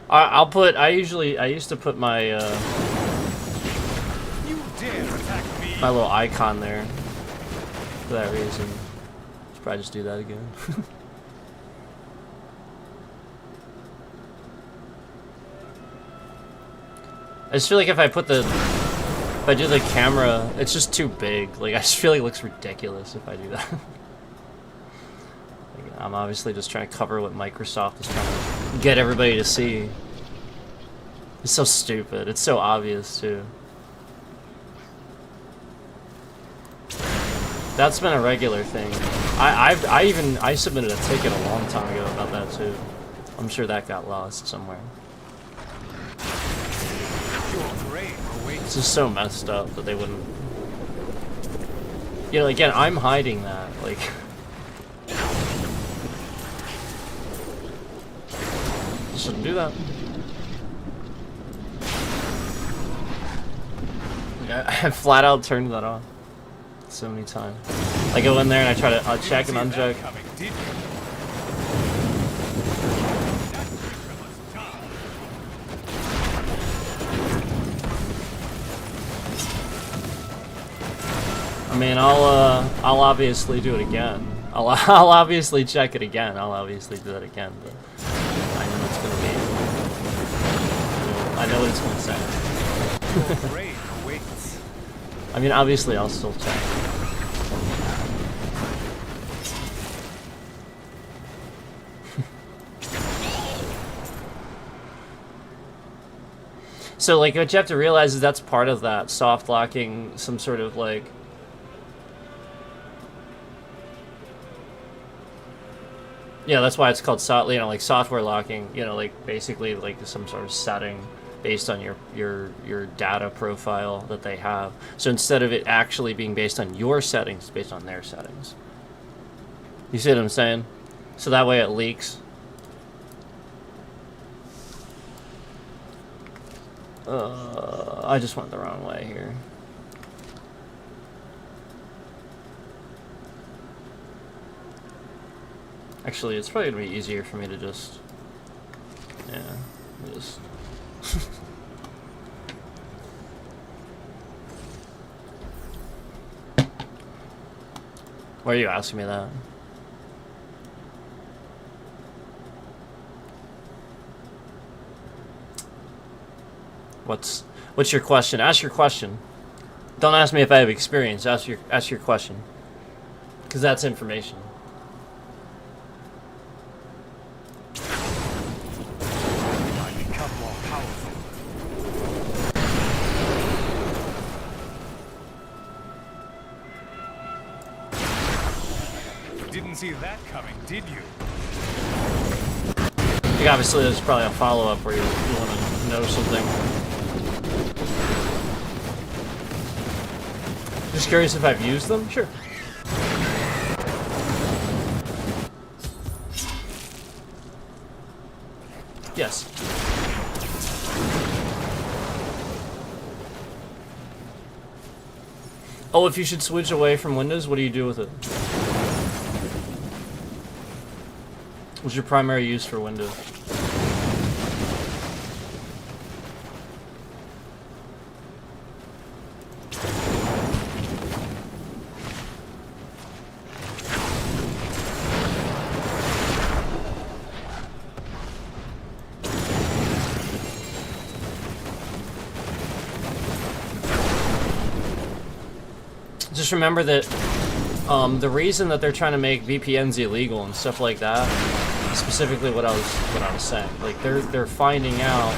I used to put my, You dare attack me! my little icon there. For that reason. Should probably just do that again. I just feel like if I do the camera, it's just too big. Like, I just feel like it looks ridiculous if I do that. Like, I'm obviously just trying to cover what Microsoft is trying to get everybody to see. It's so stupid. It's so obvious, too. That's been a regular thing. I submitted a ticket a long time ago about that, too. I'm sure that got lost somewhere. Your grave awaits. It's just so messed up that they wouldn't... You know, again, I'm hiding that, like... Shouldn't do that. I flat out turned that off so many times. I go in there and I try to check and uncheck. I mean, I'll obviously do it again. I'll obviously check it again. I'll obviously do that again, but I know it's gonna be. I know what it's gonna say. I mean, obviously, I'll still check. So, like, what you have to realize is that's part of that soft locking, some sort of like. Yeah, that's why it's called like software locking. You know, like basically like some sort of setting based on your data profile that they have. So instead of it actually being based on your settings, it's based on their settings. You see what I'm saying? So that way it leaks. I just went the wrong way here. Actually, it's probably gonna be easier for me to just, yeah, just. Why are you asking me that? What's your question? Ask your question. Don't ask me if I have experience. Ask your question, because that's information. See that coming, did you? Like obviously, there's probably a follow-up where you want to know something. Just curious if I've used them? Sure. Yes. Oh, if you should switch away from Windows, what do you do with it? What's your primary use for Windows? just remember that the reason that they're trying to make VPNs illegal and stuff like that, specifically what I was saying, like they're finding out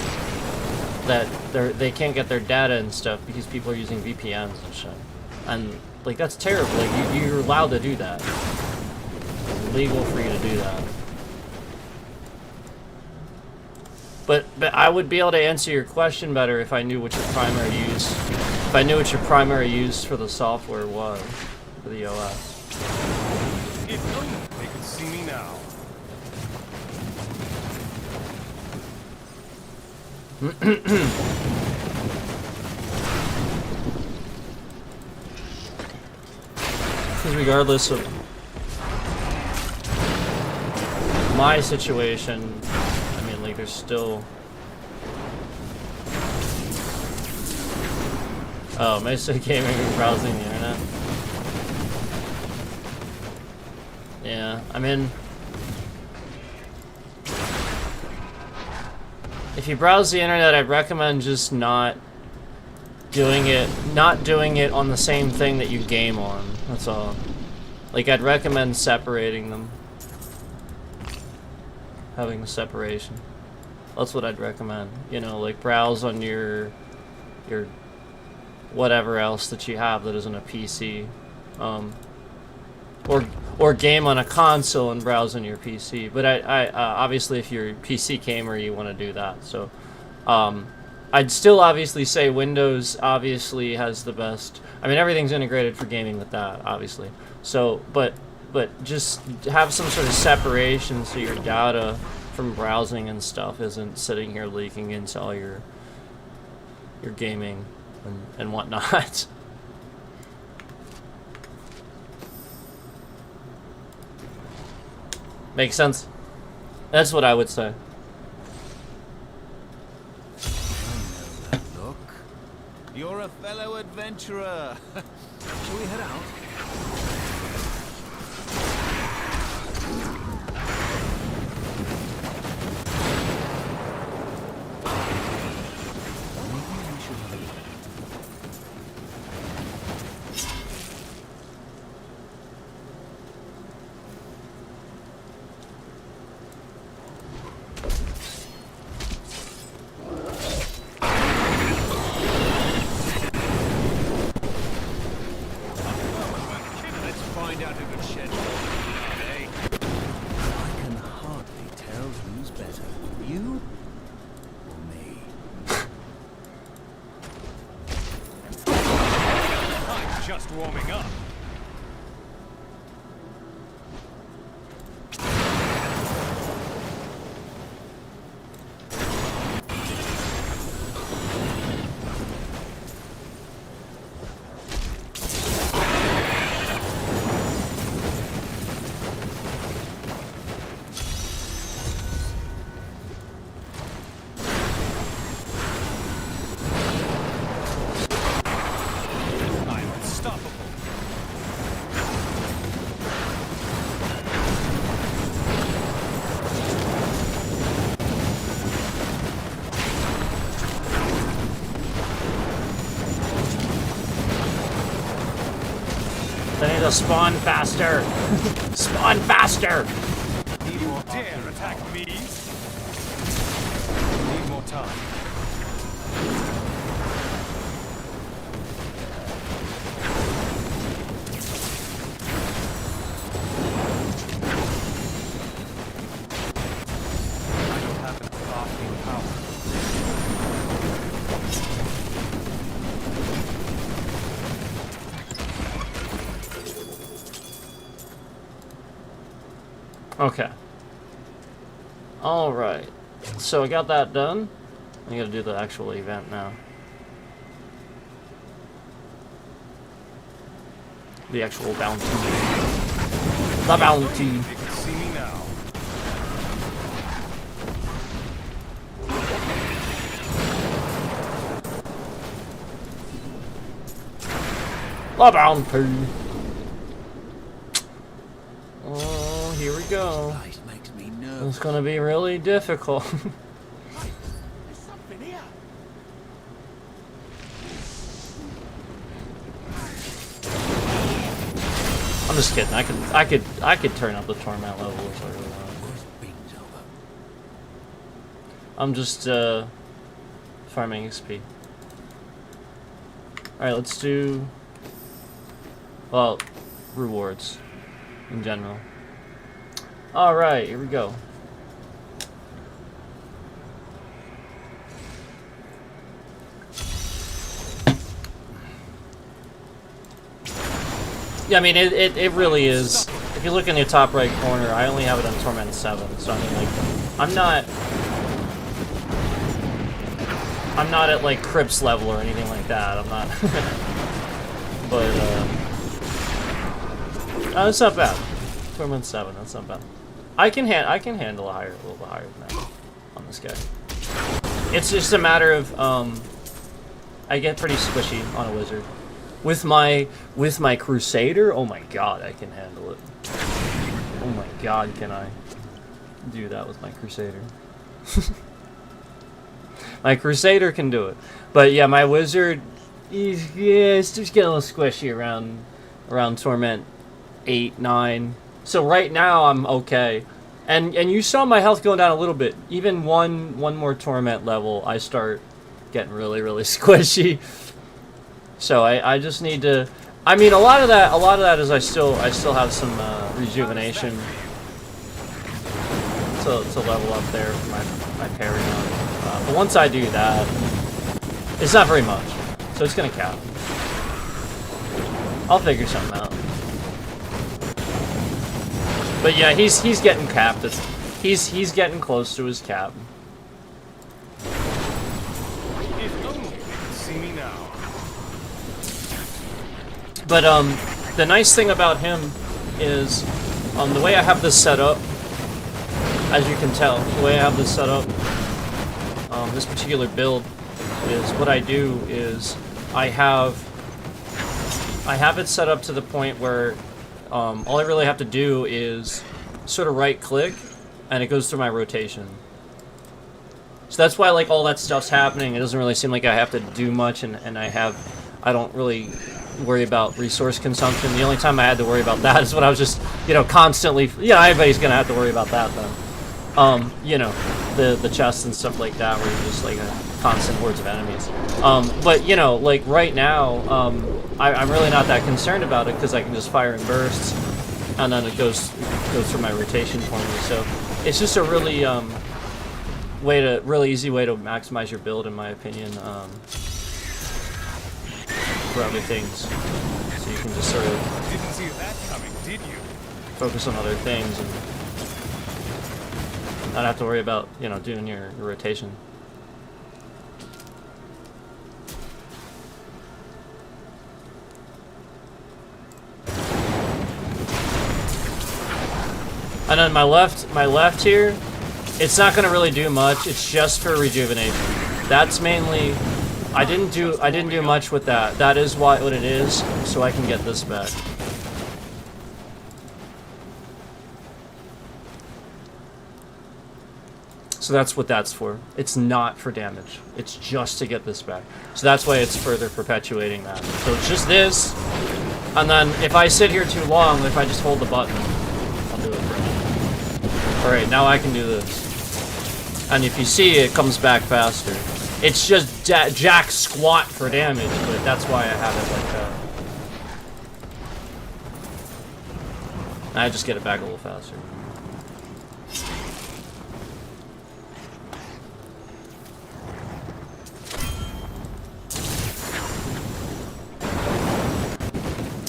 that they can't get their data and stuff because people are using VPNs and shit, and like that's terrible. Like you're allowed to do that. It's legal for you to do that. But I would be able to answer your question better if I knew what your primary use, if I knew what your primary use for the software was, for the OS. If only they could see me now. Because regardless of my situation, I mean, like, there's still... Oh, Mesa Gaming and browsing the internet. Yeah, I mean... If you browse the internet, I'd recommend just not doing it on the same thing that you game on. That's all. Like, I'd recommend separating them. Having the separation. That's what I'd recommend. You know, like browse on your whatever else that you have that isn't a PC. Or game on a console and browse on your PC. But I obviously if you're a PC gamer, you want to do that. So I'd still obviously say Windows obviously has the best. I mean, everything's integrated for gaming with that, obviously. So, but just have some sort of separation so your data from browsing and stuff isn't sitting here leaking into all your gaming and whatnot. Makes sense? That's what I would say. Look, you're a fellow adventurer. Shall we head out? Just warming up. They need to spawn faster. Spawn faster. You dare attack me? Need more time. I don't have enough arcane power. Okay. Alright. So I got that done. I gotta do the actual event now. The actual bounty. The bounty. You can see me now. The bounty. Oh, here we go. Makes me nervous. It's gonna be really difficult. There's something here. I'm just kidding. I could turn up the torment level if I really want. I'm just farming XP. All right, let's do rewards in general. All right, here we go. Yeah, I mean, it really is. If you look in the top right corner, I only have it on Torment 7, so I mean, like, I'm not at, like, Crypt's level or anything like that. I'm not. But, it's not bad. Torment 7, that's not bad. I can handle a little bit higher than that on this guy. It's just a matter of, I get pretty squishy on a wizard. With my Crusader, oh my god, I can handle it. Oh my god, can I do that with my Crusader. My Crusader can do it. But yeah, my Wizard, it's just getting a little squishy around Torment 8, 9. So right now I'm okay. And you saw my health going down a little bit. Even one more Torment level, I start getting really, really squishy. So I just need to. I mean, a lot of that is I still have some rejuvenation to level up there for my parry on. But once I do that, it's not very much, so it's gonna cap. I'll figure something out. But yeah, he's getting capped. He's getting close to his cap. If only you could see me now. But the nice thing about him is the way I have this set up, as you can tell, the way I have this set up, this particular build is what I do is I have it set up to the point where all I really have to do is sort of right click and it goes through my rotation. So that's why like all that stuff's happening. It doesn't really seem like I have to do much, and I don't really worry about resource consumption. The only time I had to worry about that is when I was just, constantly, everybody's gonna have to worry about that then. The chests and stuff like that, where you're just like a constant hordes of enemies. But like right now, I'm really not that concerned about it because I can just fire in bursts, and then it goes through my rotation for me. So it's just a really really easy way to maximize your build, in my opinion. For other things, so you can just sort of Didn't see that coming, did you? focus on other things and not have to worry about doing your rotation. And then my left here, it's not going to really do much. It's just for rejuvenation. That's mainly. I didn't do much with that. That is what it is, so I can get this back. So that's what that's for. It's not for damage. It's just to get this back. So that's why it's further perpetuating that. So it's just this, and then if I sit here too long, if I just hold the button, I'll do it for now. Alright, now I can do this. And if you see, it comes back faster. It's just jack squat for damage, but that's why I have it like that. I just get it back a little faster.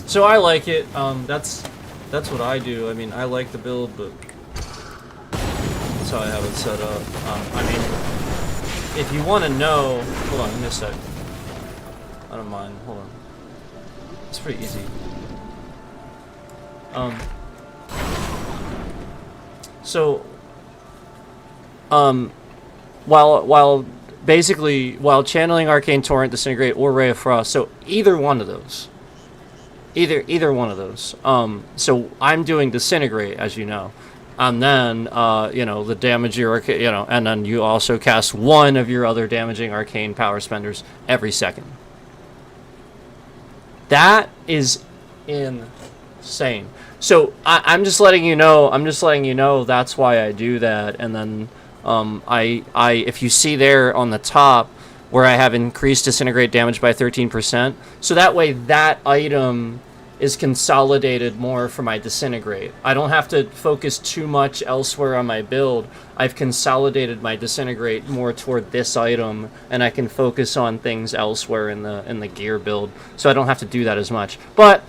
So I like it. That's what I do. I mean, I like the build, but that's how I have it set up. I mean. If you want to know, hold on, give me a sec. I don't mind. Hold on. It's pretty easy. So, while channeling Arcane Torrent, Disintegrate, or Ray of Frost, so either one of those. Either one of those. So I'm doing Disintegrate, as you know. And then, the damage your and then you also cast one of your other damaging arcane power spenders every second. That is Insane. So I'm just letting you know. I'm just letting you know that's why I do that. And then if you see there on the top where I have increased disintegrate damage by 13%, so that way that item is consolidated more for my disintegrate. I don't have to focus too much elsewhere on my build. I've consolidated my disintegrate more toward this item, and I can focus on things elsewhere in the gear build, so I don't have to do that as much. But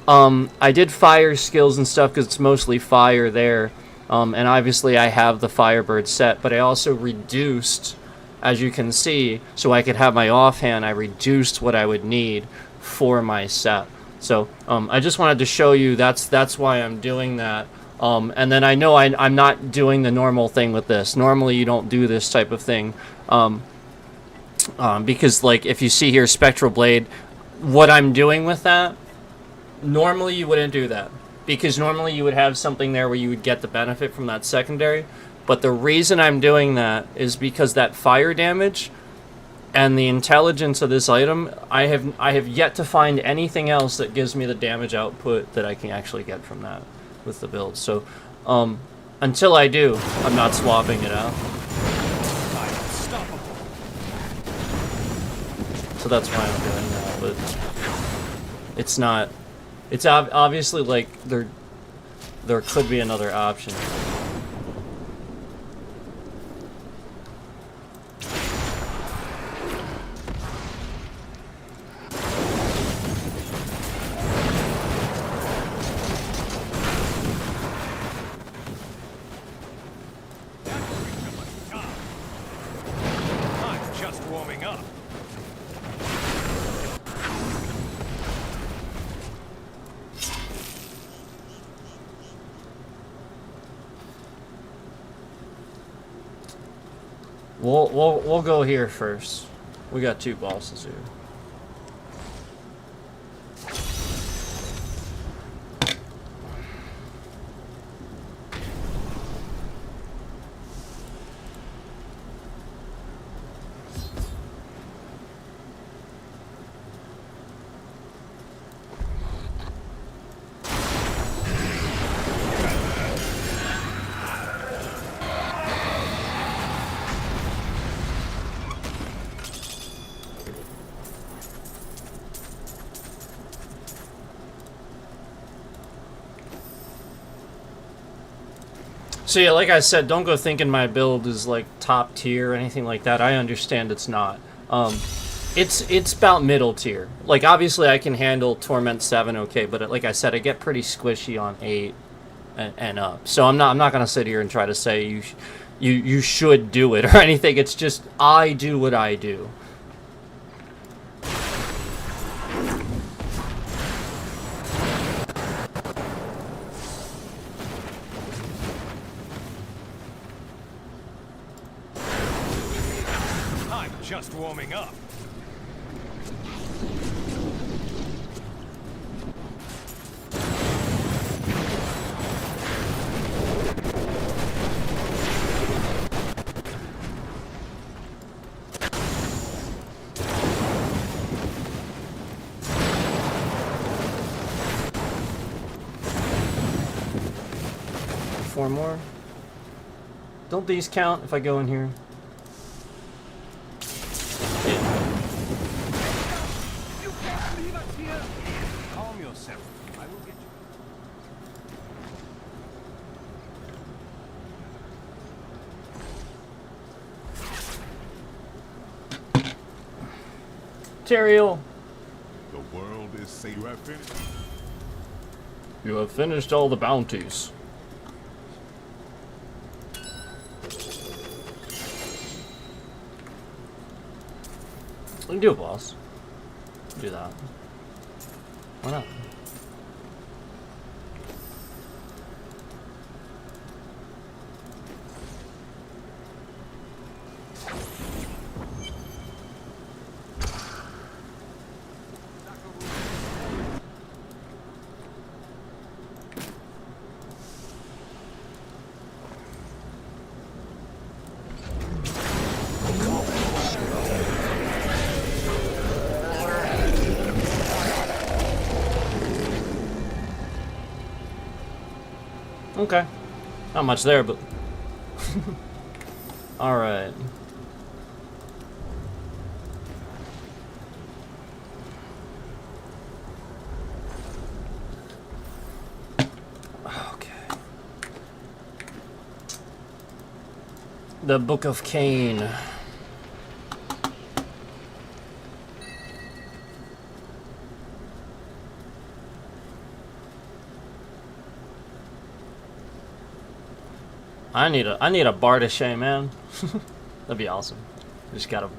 I did fire skills and stuff because it's mostly fire there, and obviously I have the Firebird set, but I also reduced, as you can see, so I could have my offhand, I reduced what I would need for my set. So I just wanted to show you that's why I'm doing that. And then I know I'm not doing the normal thing with this. Normally you don't do this type of thing. Because like if you see here Spectral Blade, what I'm doing with that, normally you wouldn't do that. Because normally you would have something there where you would get the benefit from that secondary. But the reason I'm doing that is because that fire damage and the intelligence of this item, I have yet to find anything else that gives me the damage output that I can actually get from that with the build. So until I do, I'm not swapping it out. So that's why I'm doing that. But it's not. It's obviously like there could be another option. We'll go here first. We got two bosses here. So yeah, like I said, don't go thinking my build is like top tier or anything like that. I understand it's not. It's about middle tier. Like obviously I can handle Torment 7 okay, but like I said, I get pretty squishy on 8 and up. So I'm not gonna sit here and try to say you should do it or anything. It's just I do what I do. Just warming up. Four more. Don't these count if I go in here? Teriel. The world is safe. You have finished. You have finished all the bounties. We can do a boss. Do that. Why not? Okay. Not much there, but... Alright. Okay. The Book of Cain. I need a Bardache, man. That'd be awesome. Just got a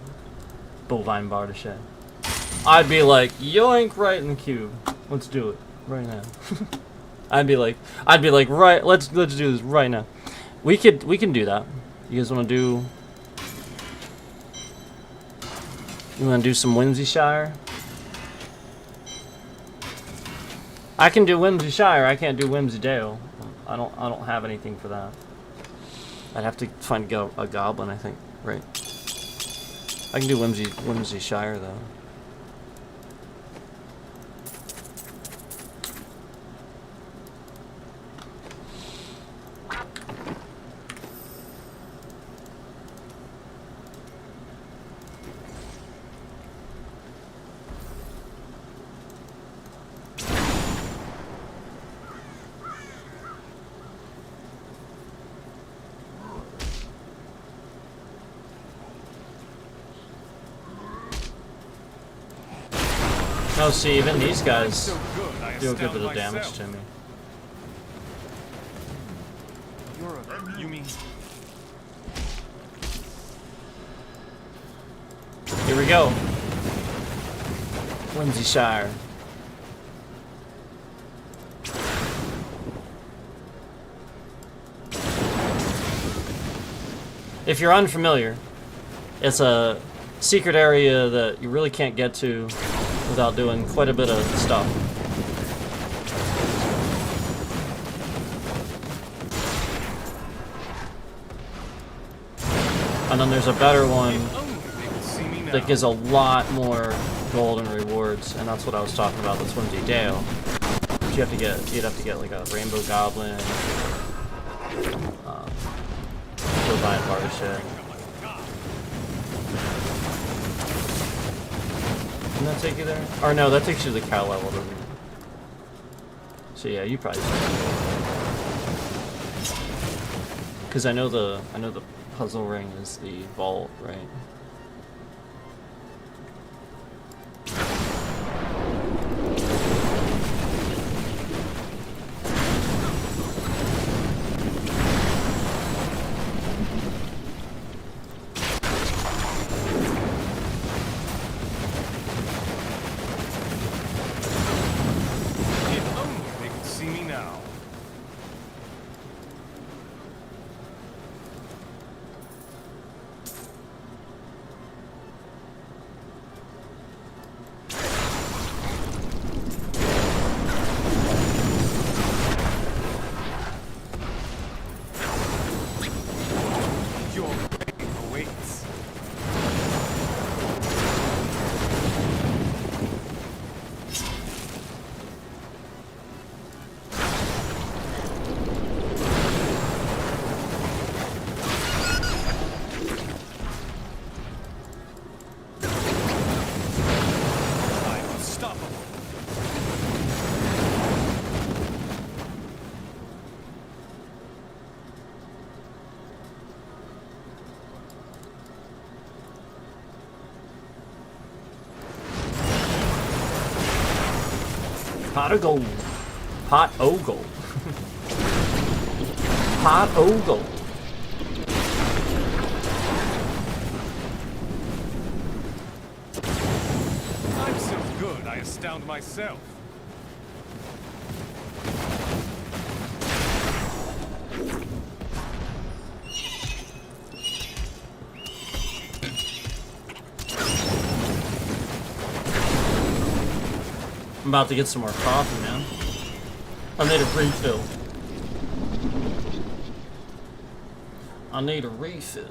bovine Bardache. I'd be like, yoink, right in the cube. Let's do it right now. I'd be like, right, let's do this right now. We can do that. You guys want to do? You want to do some Whimsyshire? I can do Whimsyshire. I can't do Whimsydale. I don't have anything for that. I'd have to find a goblin, I think. Right. I can do Whimsyshire though. Oh, see, even these guys So good, I do a good astound bit of damage myself. to me. You mean Here we go. Whimsyshire. If you're unfamiliar, it's a secret area that you really can't get to without doing quite a bit of stuff. And then there's a better one only they could see me now. that gives a lot more gold and rewards, and that's what I was talking about. That's Whimsy Dale. But you'd have to get like a Rainbow Goblin, Bovine Bardache. Didn't that take you there? Or no, that takes you to the cow level, doesn't it? So yeah, you probably. Because I know the puzzle ring is the vault, right? If only they could see me now. Your fate awaits. I'm unstoppable. Pot of gold. Pot o' gold. Pot o' gold. I'm so good, I astound myself. I'm about to get some more coffee, man. I need a refill. I need a refill.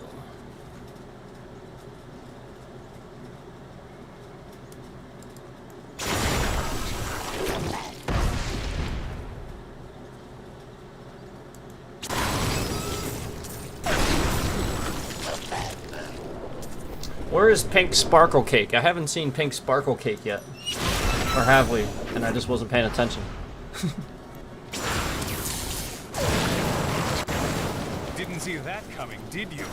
Where is Pink Sparkle Cake? I haven't seen Pink Sparkle Cake yet. Or have we? And I just wasn't paying attention. Didn't see that coming, did you?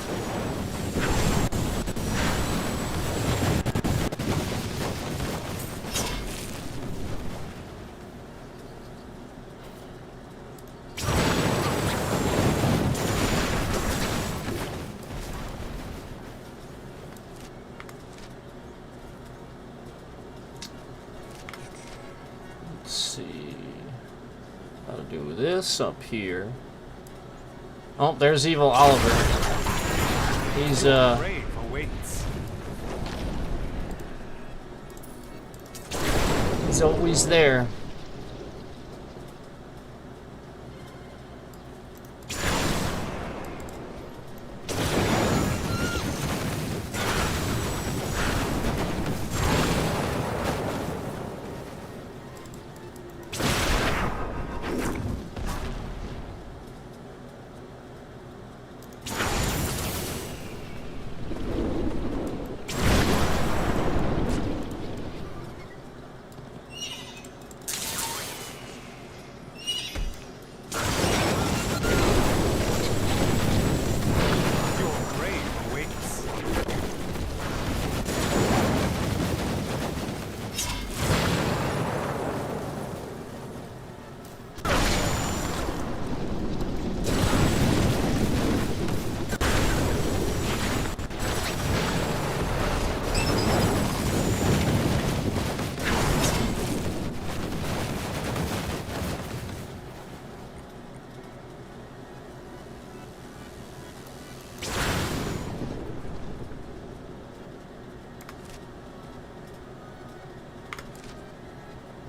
Let's see. How to do this up here. Oh, there's Evil Oliver. He's, Grave awaits. he's always there. Your grave awaits.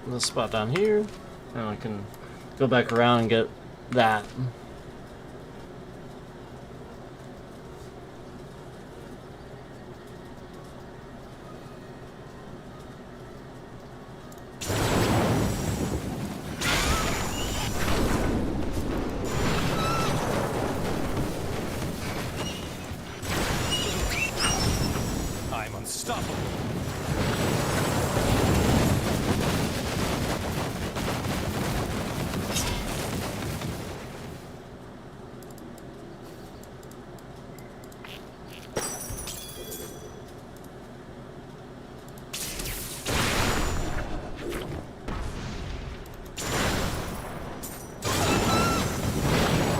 This spot down here. And I can go back around and get that. I'm unstoppable.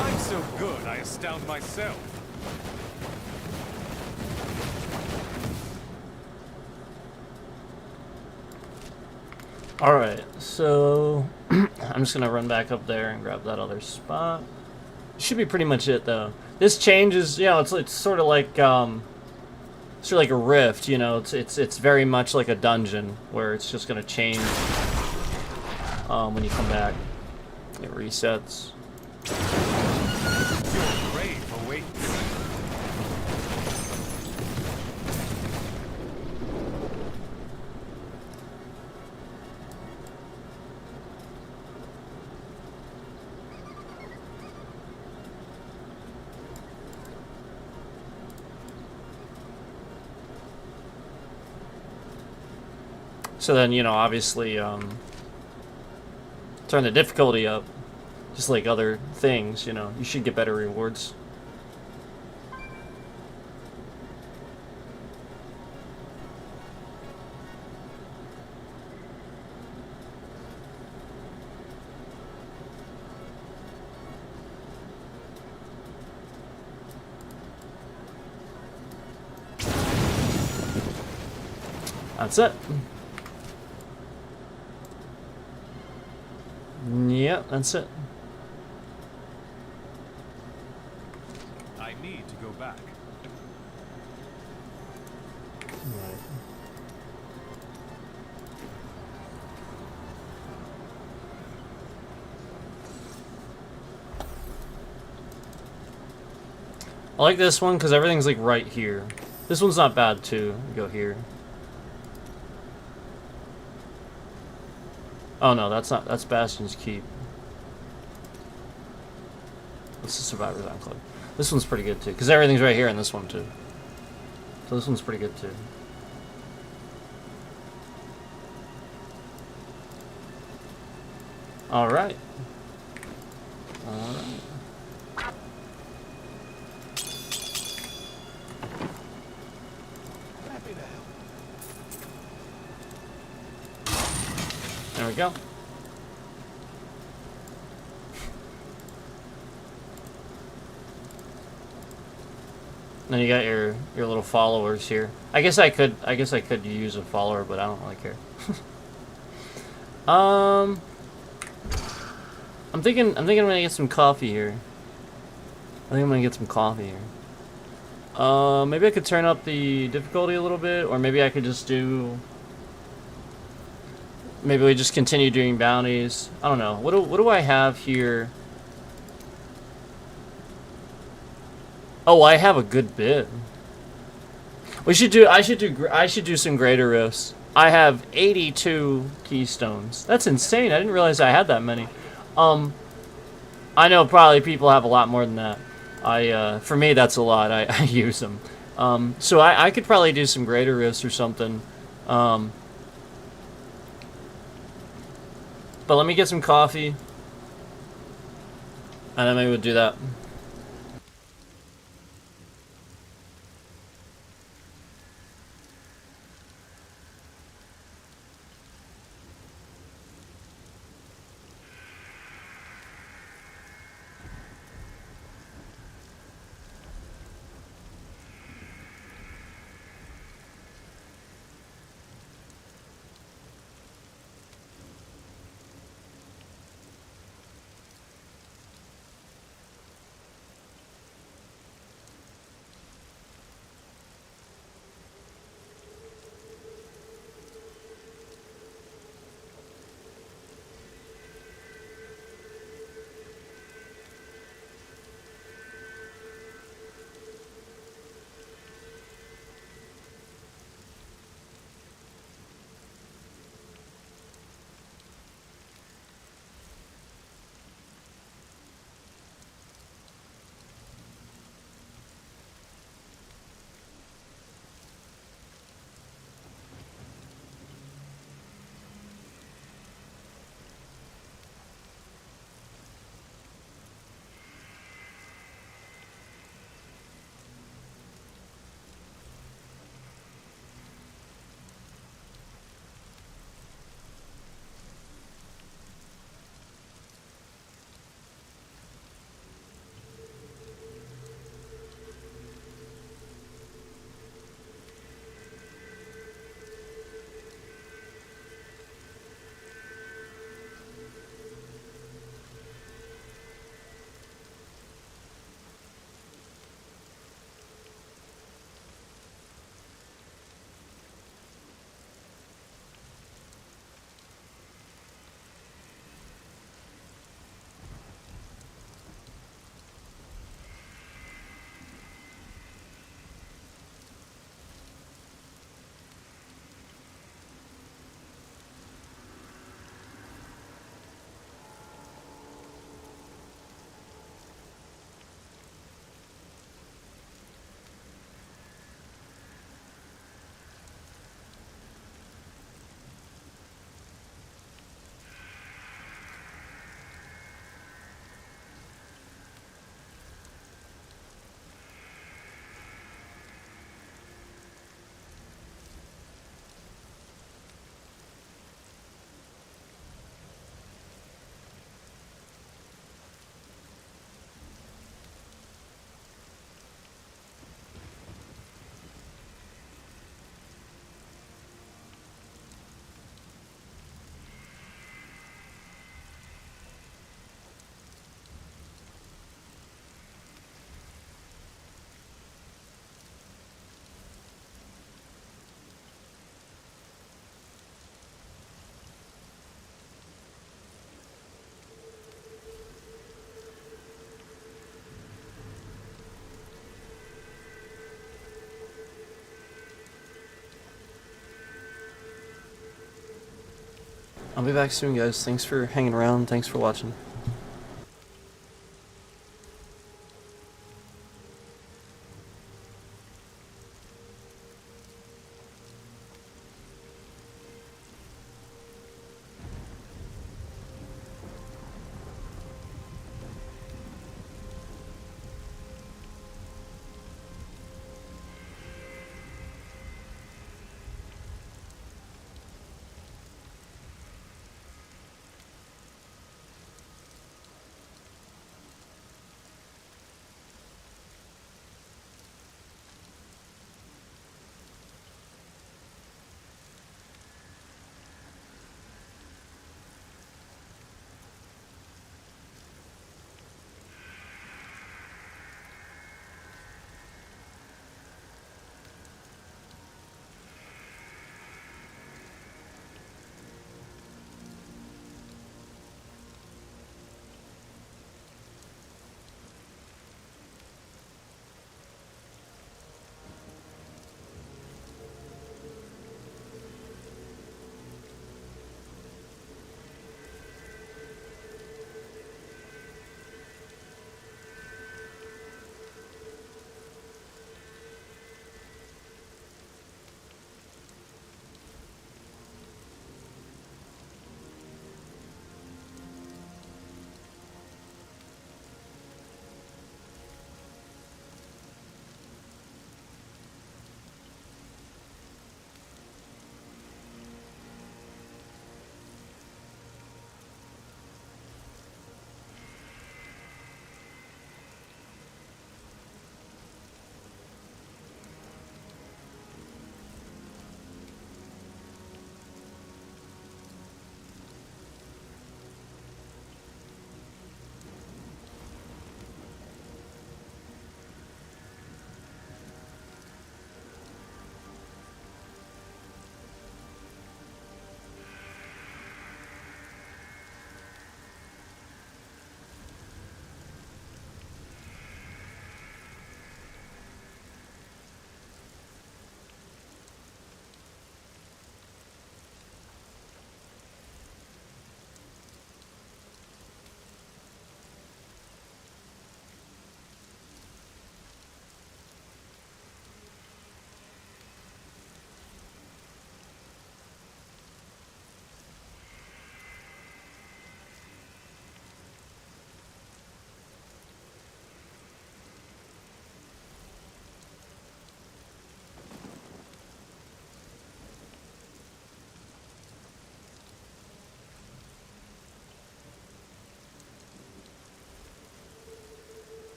I'm so good, I astound myself. Alright, so I'm just gonna run back up there and grab that other spot. Should be pretty much it though. This changes, you know, it's sort of like sort of like a rift, you know, it's very much like a dungeon where it's just gonna change when you come back. It resets. Your grave awaits. So then, you know, obviously turn the difficulty up, just like other things, you know, you should get better rewards. That's it. Yep, that's it. I need to go back. Right. I like this one because everything's like right here. This one's not bad too. Go here. Oh no, that's not. That's Bastion's Keep. This is Survivor's Enclave. This one's pretty good too because everything's right here in this one too. So this one's pretty good too. All right. All right. There we go. Then you got your little followers here. I guess I could use a follower, but I don't really care. I'm thinking I'm gonna get some coffee here. I think I'm gonna get some coffee here. Maybe I could turn up the difficulty a little bit, or maybe I could just do. Maybe we just continue doing bounties. I don't know. What do I have here? Oh, I have a good bit. I should do some greater rifts. I have 82 keystones. That's insane. I didn't realize I had that many. I know probably people have a lot more than that. For me, that's a lot. I use them. So I could probably do some greater rifts or something. But let me get some coffee. And then maybe we'll do that. I'll be back soon, guys. Thanks for hanging around. Thanks for watching.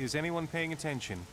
Is anyone paying attention?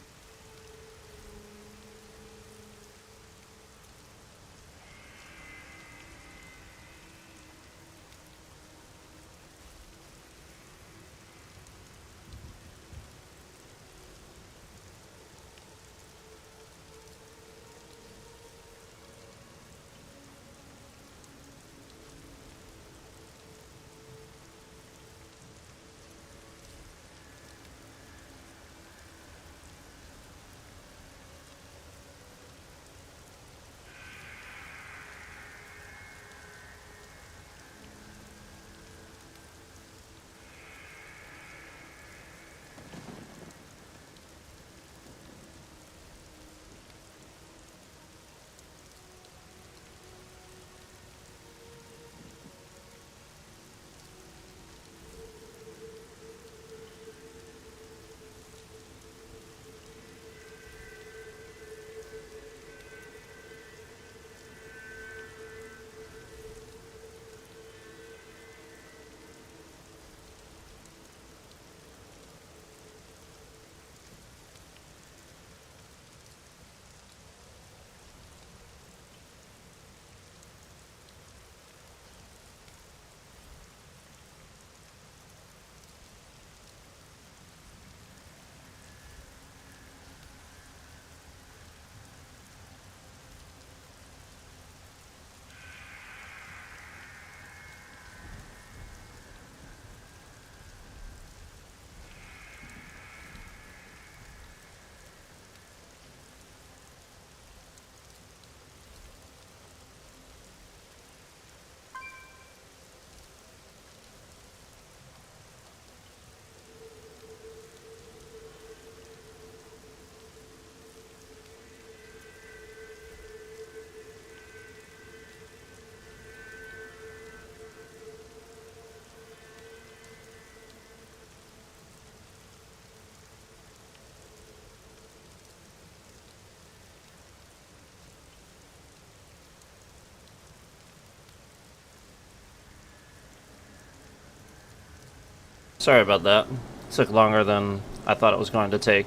Sorry about that. Took longer than I thought it was going to take.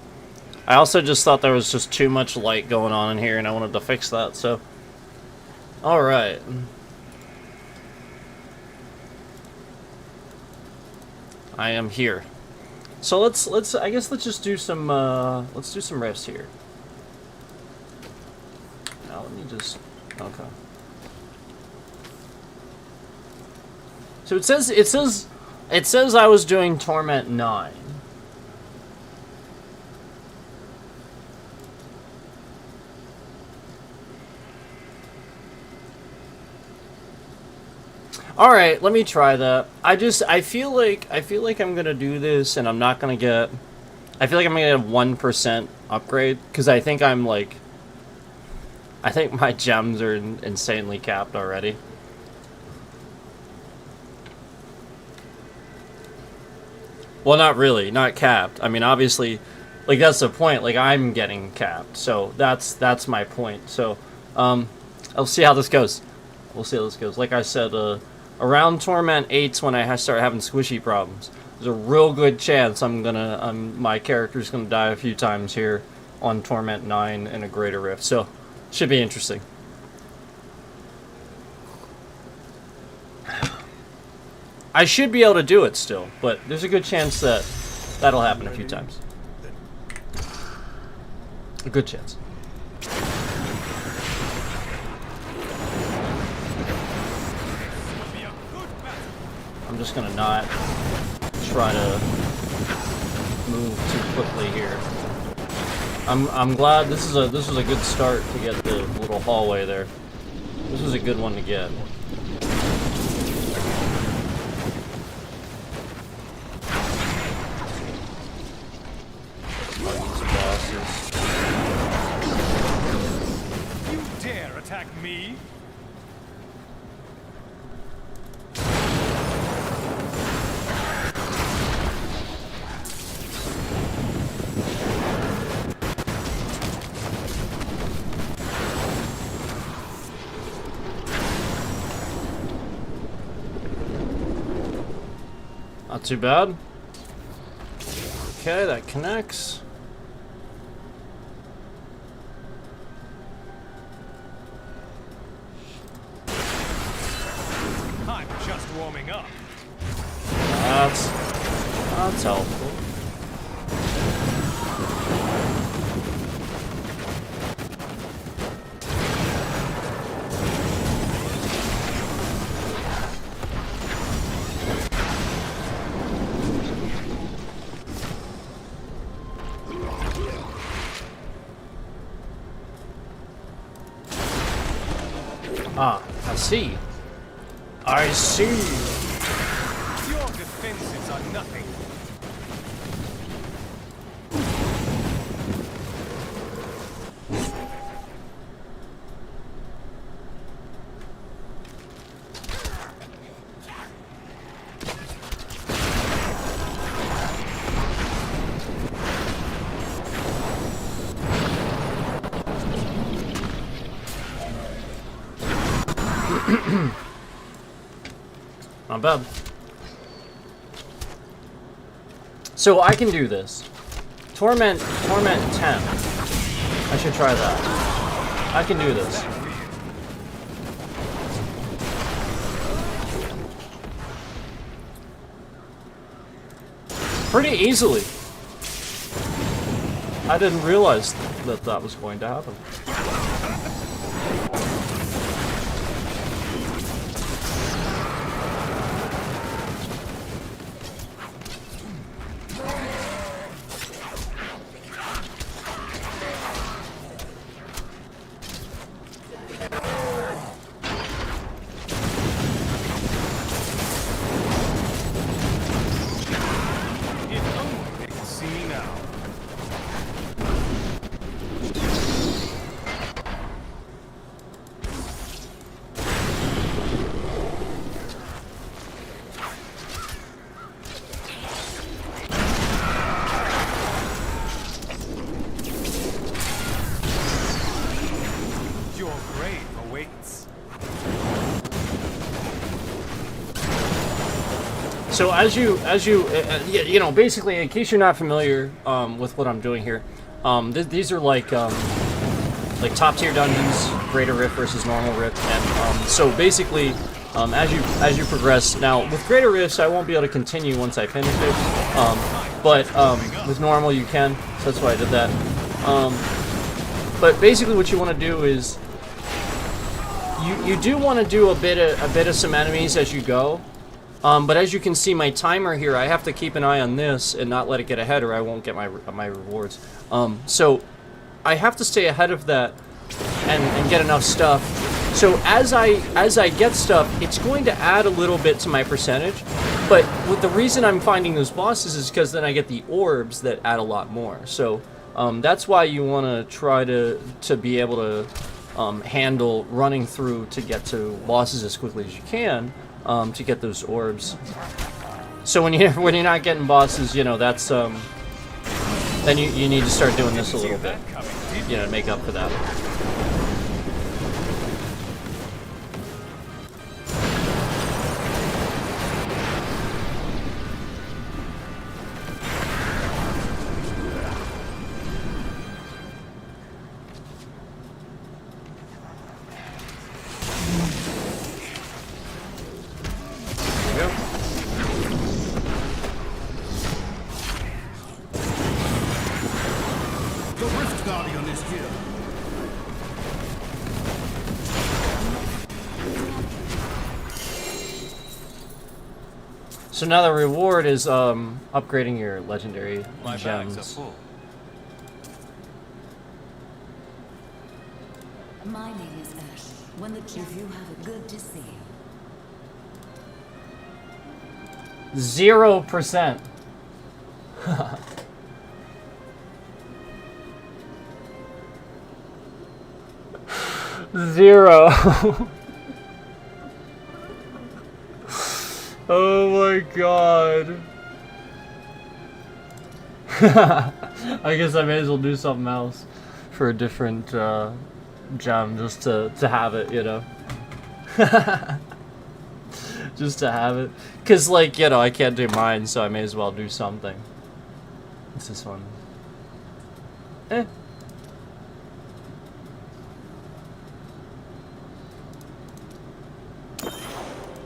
I also just thought there was just too much light going on in here and I wanted to fix that, so... Alright. I am here. So I guess let's just do some, let's do some rifts here. Now let me just, okay. So it says I was doing Torment 9. All right, let me try that. I feel like I'm gonna do this, and I'm not gonna get. I feel like I'm gonna get a 1% upgrade because I think I'm like. I think my gems are insanely capped already. Well, not really, not capped. I mean, obviously, like that's the point. Like I'm getting capped, so that's my point. So, I'll see how this goes. We'll see how this goes. Like I said, around Torment 8's when I start having squishy problems. There's a real good chance my character's gonna die a few times here on Torment 9 in a Greater Rift. So, should be interesting. I should be able to do it still, but there's a good chance that that'll happen a few times. A good chance. I'm just gonna not try to move too quickly here. I'm glad this was a good start to get the little hallway there. This was a good one to get. You dare attack me? Not too bad. Okay, that connects. I'm just warming up. That's helpful. Ah, I see. I see. Your defenses are nothing. Not bad. So I can do this. Torment 10. I should try that. I can do this. Pretty easily. I didn't realize that that was going to happen. If only they could see me now. Your grave awaits. So you know, basically, in case you're not familiar with what I'm doing here, these are like top tier dungeons, Greater Rift versus normal Rift, and so basically, as you progress. Now with Greater Rifts, I won't be able to continue once I finish it, but with normal you can. So that's why I did that. But basically, what you want to do is you do want to do a bit of some enemies as you go. But as you can see, my timer here, I have to keep an eye on this and not let it get ahead, or I won't get my rewards. So I have to stay ahead of that and get enough stuff. So as I get stuff, it's going to add a little bit to my percentage. But with the reason I'm finding those bosses is because then I get the orbs that add a lot more. So that's why you want to try to be able to handle running through to get to bosses as quickly as you can. To get those orbs. So when you're not getting bosses, you know, that's then you need to start doing this a little bit, you know, to make up for that. The Rift Guardian is here. So now the reward is upgrading your legendary My bags are gems. full. My name is Ash. When the chief you have it good to see you. 0%. Zero. Oh my god. I guess I may as well do something else for a different gem just to have it, you know. Just to have it. Because, like, you know, I can't do mine, so I may as well do something. This is fun. Eh.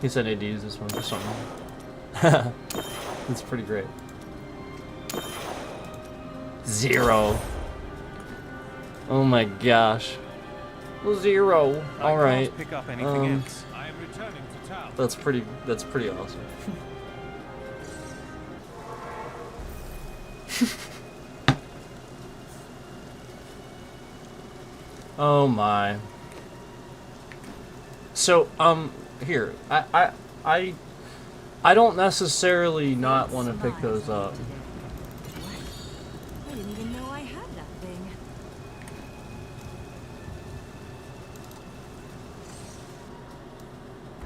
He said I need to use this one for something. That's pretty great. 0. Oh my gosh. 0. All right. Can't pick up anything else. I am returning to town. That's pretty awesome. Oh my. So, here. I don't necessarily not want to pick those up. I didn't even know I had that thing.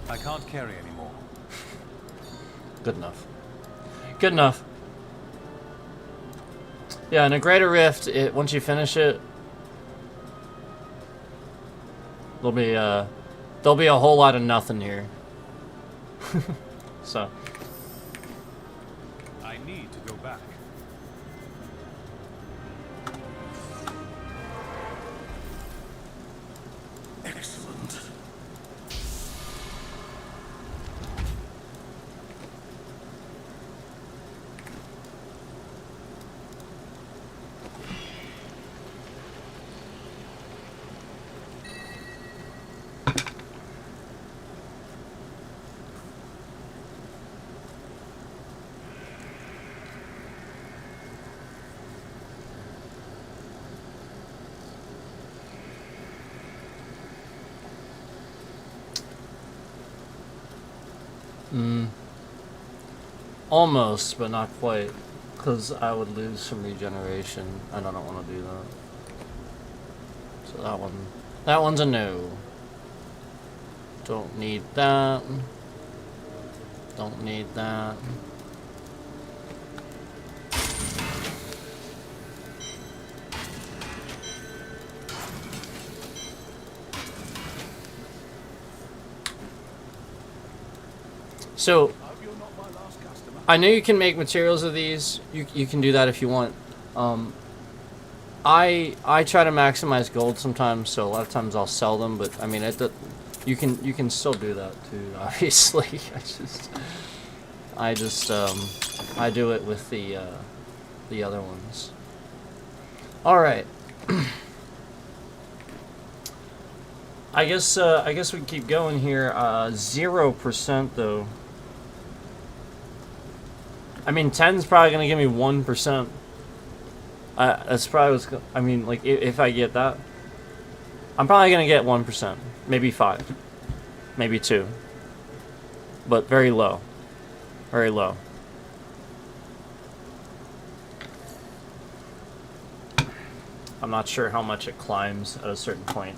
I can't carry anymore. Good enough. Good enough. Yeah, in a Greater Rift, once you finish it, there'll be a whole lot of nothing here. So. I need to go back. Excellent. Almost, but not quite, because I would lose some regeneration, and I don't want to do that. So that one's a no. Don't need that. Don't need that. So, I know you can make materials of these. You can do that if you want. I try to maximize gold sometimes, so a lot of times I'll sell them. But I mean, you can still do that too. Obviously, I do it with the other ones. All right. I guess we can keep going here. 0% though. I mean, 10's probably gonna give me 1%. That's probably what's. I mean, like if I get that, I'm probably gonna get 1%, maybe 5, maybe 2, but very low, very low. I'm not sure how much it climbs at a certain point.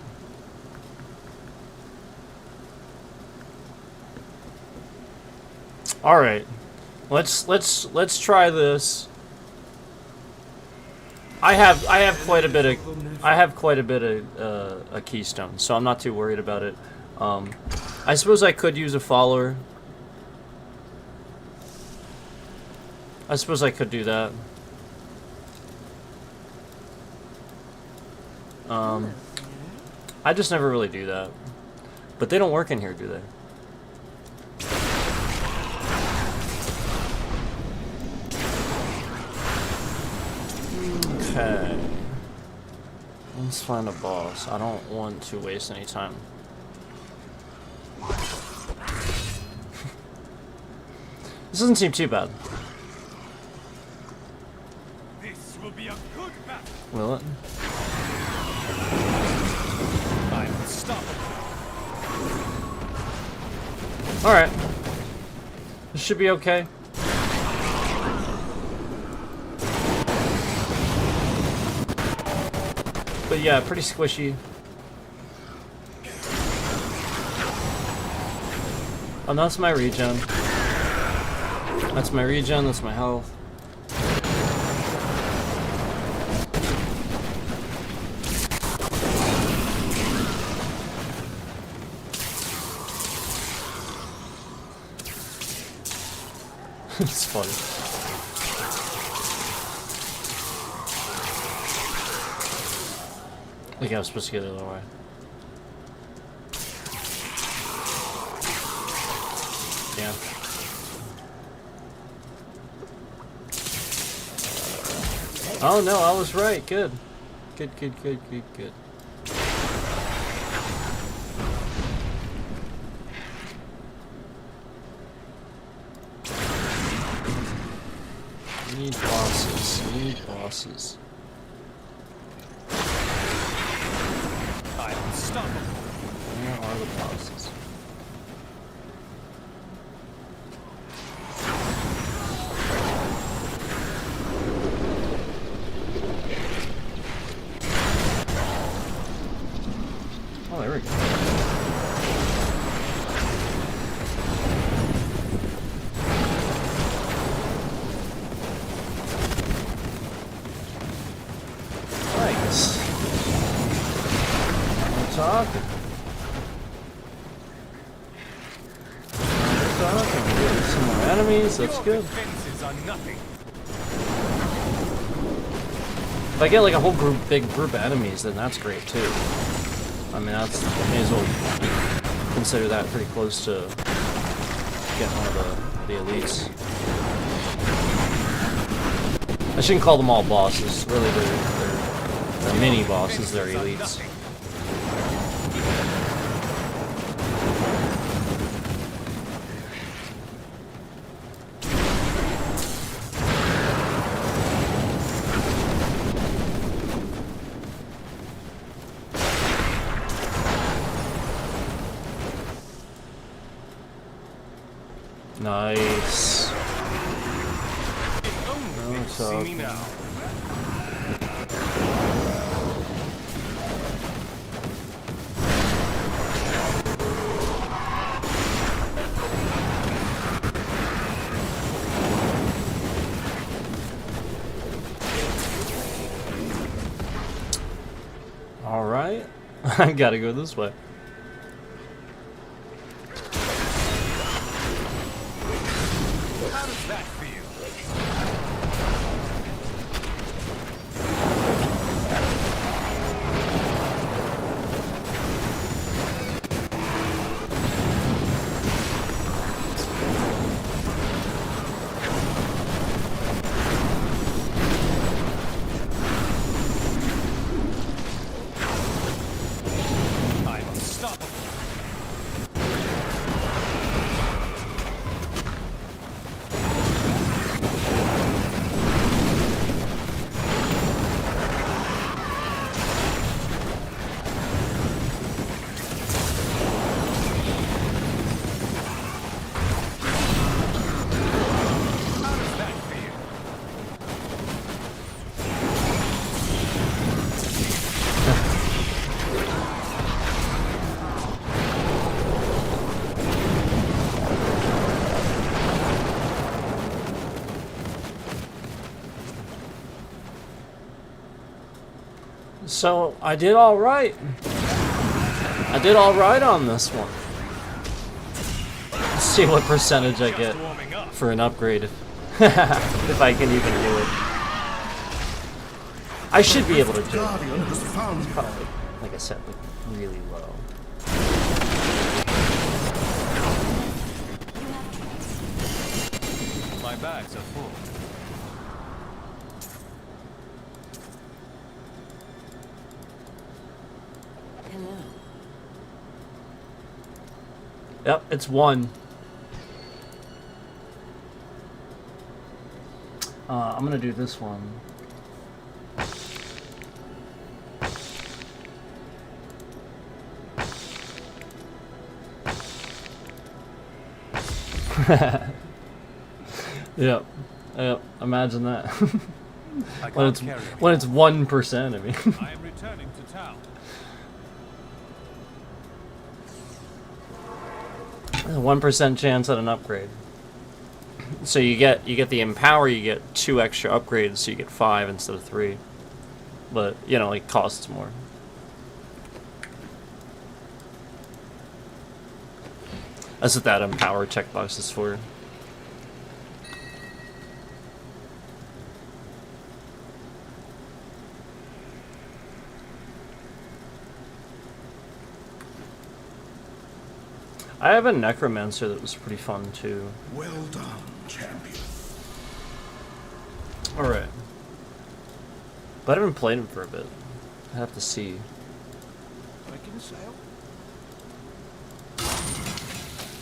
All right. Let's try this. I have quite a bit of a keystone, so I'm not too worried about it. I suppose I could use a follower. I suppose I could do that. I just never really do that. But they don't work in here, do they? Okay. Let's find a boss. I don't want to waste any time. This doesn't seem too bad. This will be a good battle. Will it? I'm unstoppable. Alright. This should be okay. But yeah, pretty squishy. Oh, that's my regen. That's my regen, that's my health. It's funny. Like I was supposed to go the other way. Yeah. Oh no, I was right. Good. Good, good, good, good, good. Need bosses. Need bosses. I'm unstoppable. Where are the bosses? Oh, there we go. Nice. We're talking. We're talking. We're getting some more enemies. That's Your good. defenses are nothing. If I get like a whole big group of enemies, then that's great too. I mean, that's may as well consider that pretty close to getting one of the elites. I shouldn't call them all bosses. Really, they're mini bosses. They're elites. Nice. If only they could see me now. All right, I gotta go this way. How does that feel? I'm unstoppable. How does that feel? So I did all right. I did all right on this one. Let's see what percentage I get Just warming up. for an upgrade, if I can even do it. I should be able to do it. Guardian has found you. Probably, like I said, like really low. My bags are full. Hello. Yep, it's 1. I'm gonna do this one. Yep. Yep. Imagine that. I when can't it's carry when it's 1%. I mean. I am returning to town. 1% chance at an upgrade. So you get the Empower, you get 2 extra upgrades, so you get 5 instead of 3. But you know, it costs more. That's what that Empower checkbox is for. I have a Necromancer that was pretty fun too. Well done, champion. Alright. But I haven't played him for a bit. I have to see. Making sail?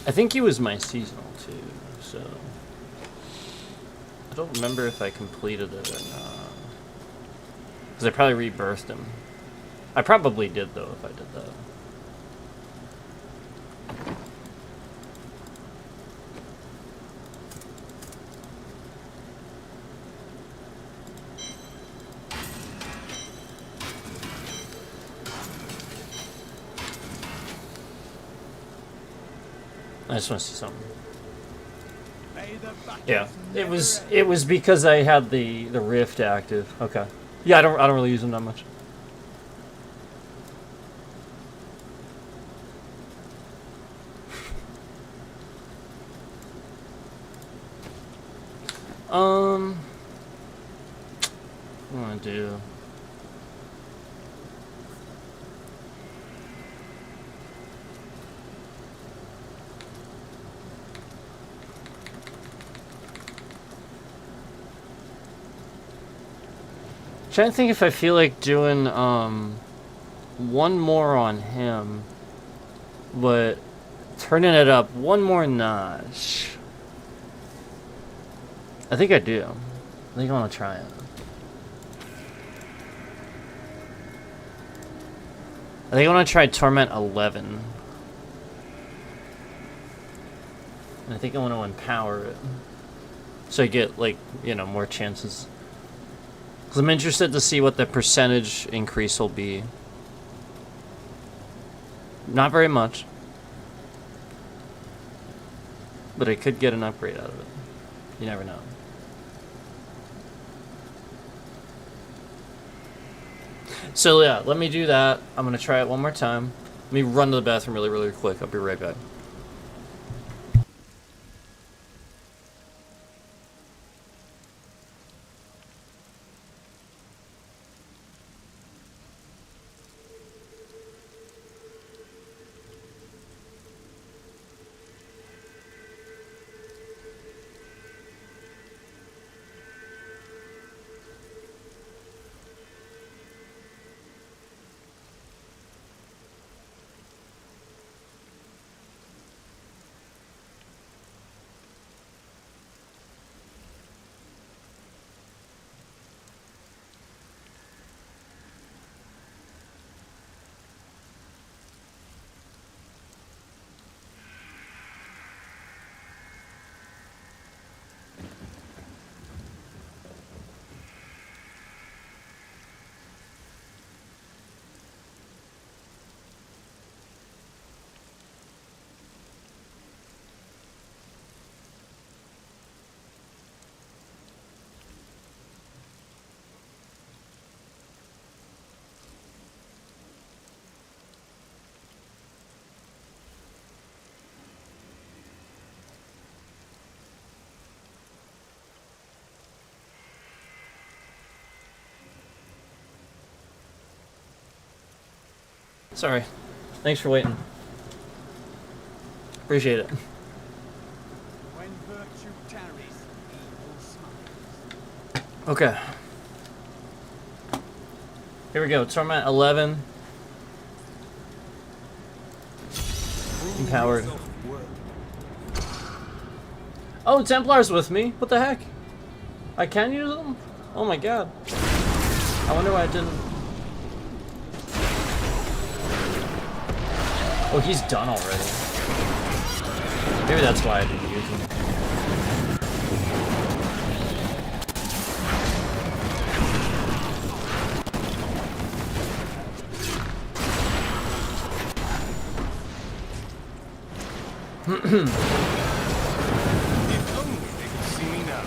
I think he was my seasonal too, so I don't remember if I completed it or not. Because I probably rebirthed him. I probably did though if I did that. I just want to see something. May the battles Yeah, never end. it was because I had the rift active. Okay. Yeah, I don't really use them that much. What do I want to do? Trying to think if I feel like doing one more on him, but turning it up one more notch. I think I do. I think I want to try it. I think I want to try Torment 11. And I think I want to empower it, so I get, like, you know, more chances. Because I'm interested to see what the percentage increase will be. Not very much. But I could get an upgrade out of it. You never know. So yeah, let me do that. I'm going to try it one more time. Let me run to the bathroom really, really quick. I'll be right back. Sorry. Thanks for waiting. Appreciate it. When virtue tarries, evil smiles. Okay. Here we go. Torment 11. Empowered. Oh, Templar's with me. What the heck? I can use them? Oh my god. I wonder why I didn't. Oh, he's done already. Maybe that's why I didn't use him. If only they could see me now.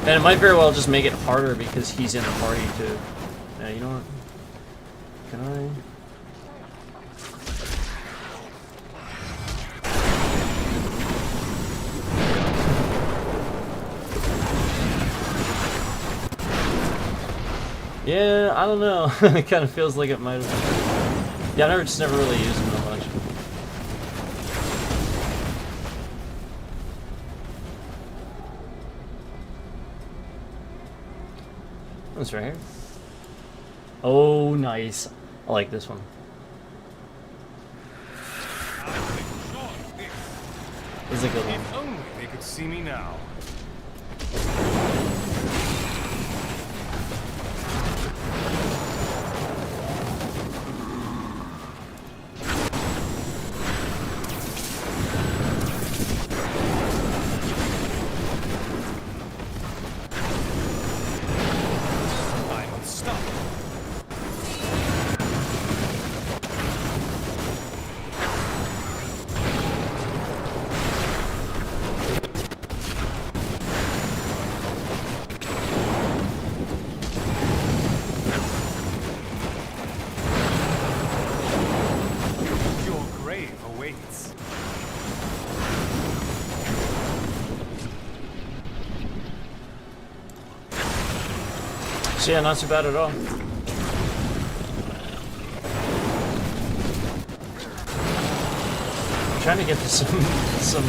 And it might very well just make it harder because he's in the party too. Yeah, you know what? Can I? Yeah, I don't know. It kind of feels like it might have. Yeah, I just never really used them that much. It's right here. Oh, nice. I like this one. I'll make sure of this. This is a good one. If only they could see me now. I'm unstoppable. Your grave awaits. So yeah, not too bad at all. I'm trying to get to some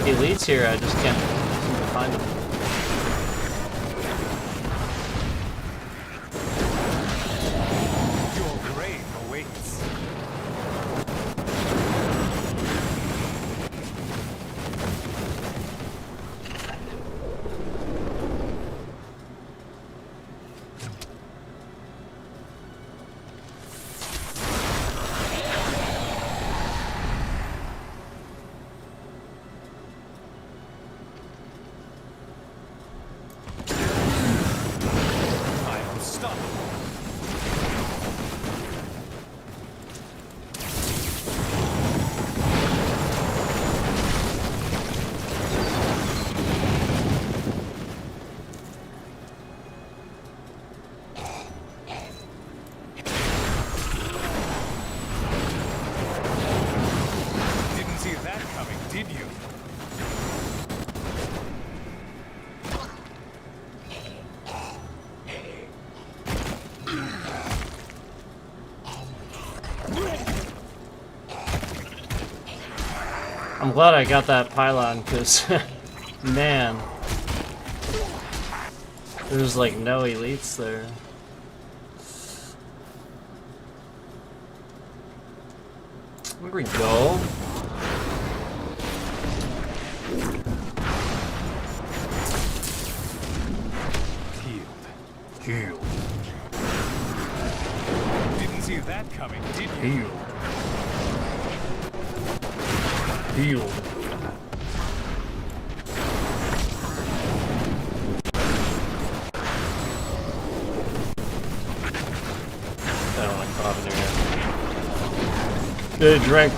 elites here. I just can't seem to find them. Your grave awaits. I'm unstoppable. Didn't see that coming, did you? I'm glad I got that pylon, because, man, there's like no elites there. There we go. Healed. Didn't see that coming, did you? Healed. Healed. I don't like popping here. Good drink.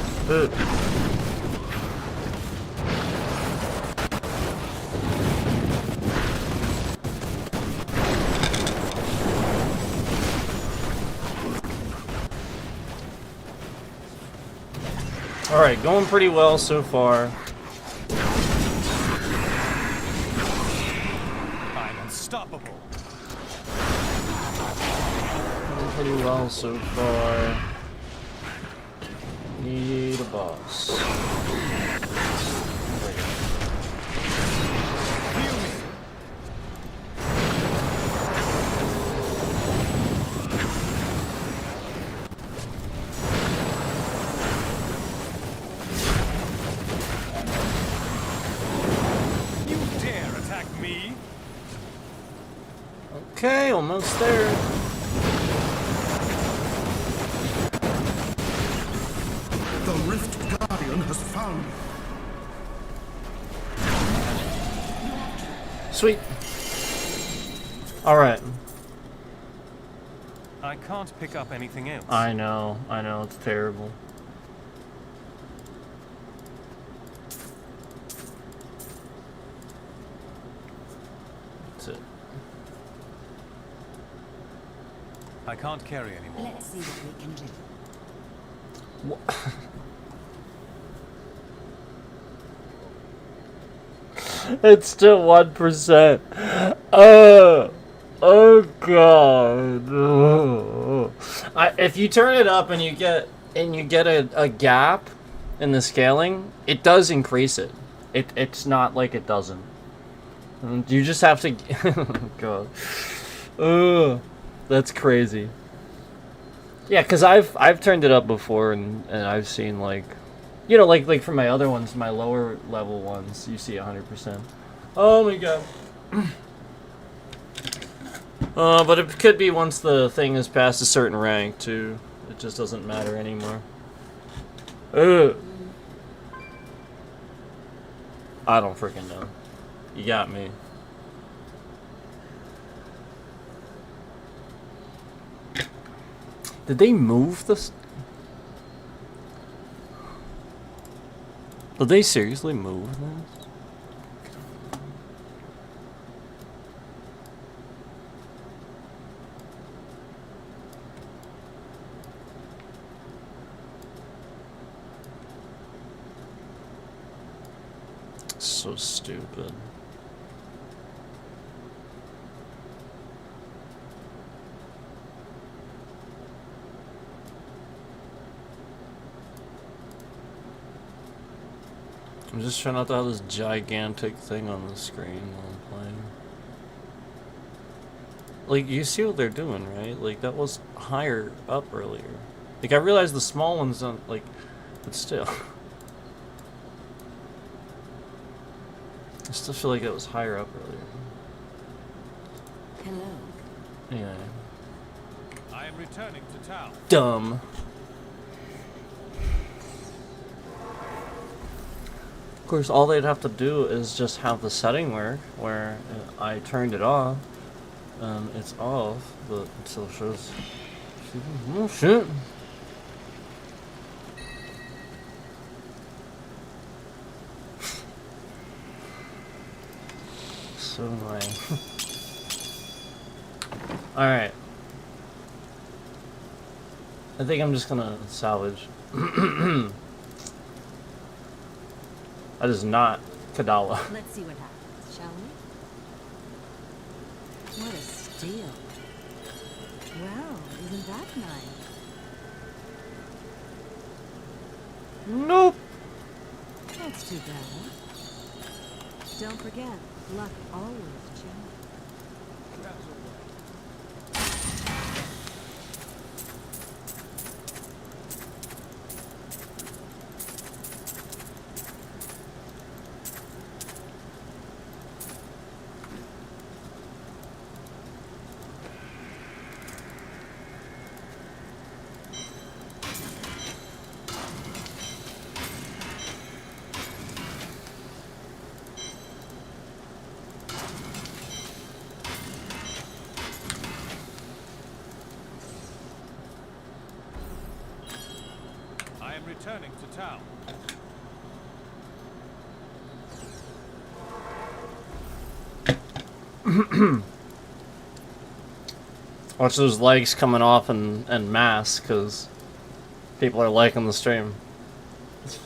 Alright, going pretty well so far. I'm unstoppable. Going pretty well so far. Need a boss. Heal me. You dare attack me? Okay, almost there. The Rift Guardian has found me. Sweet. Alright. I can't pick up anything else. I know, it's terrible. That's it. I can't carry anymore. Let's see what we can do. It's still 1%. Oh god. If you turn it up and you get a gap in the scaling, it does increase it. It's not like it doesn't. You just have to. God. Ugh, that's crazy. Yeah, cause I've turned it up before and I've seen like, you know, like for my other ones, my lower level ones, you see 100%. Oh my god. But it could be once the thing is past a certain rank too. It just doesn't matter anymore. Ugh. I don't freaking know. You got me. Did they move this? Did they seriously move this? So stupid. I'm just trying not to have this gigantic thing on the screen while I'm playing. Like, you see what they're doing, right? Like, that was higher up earlier. Like, I realize the small ones don't, like, but still. I still feel like it was higher up earlier. Hello. Anyway. I am returning to town. Dumb. Of course, all they'd have to do is just have the setting work where I turned it off. It's off, but it still shows. Oh shit. So annoying. Alright. I think I'm just gonna salvage. That is not Kadala. Let's see what happens, shall we? What a steal. Wow, isn't that nice? Nope. That's too bad. Don't forget, luck always changes. I am returning to town. Watch those likes coming off en masse because people are liking the stream. It's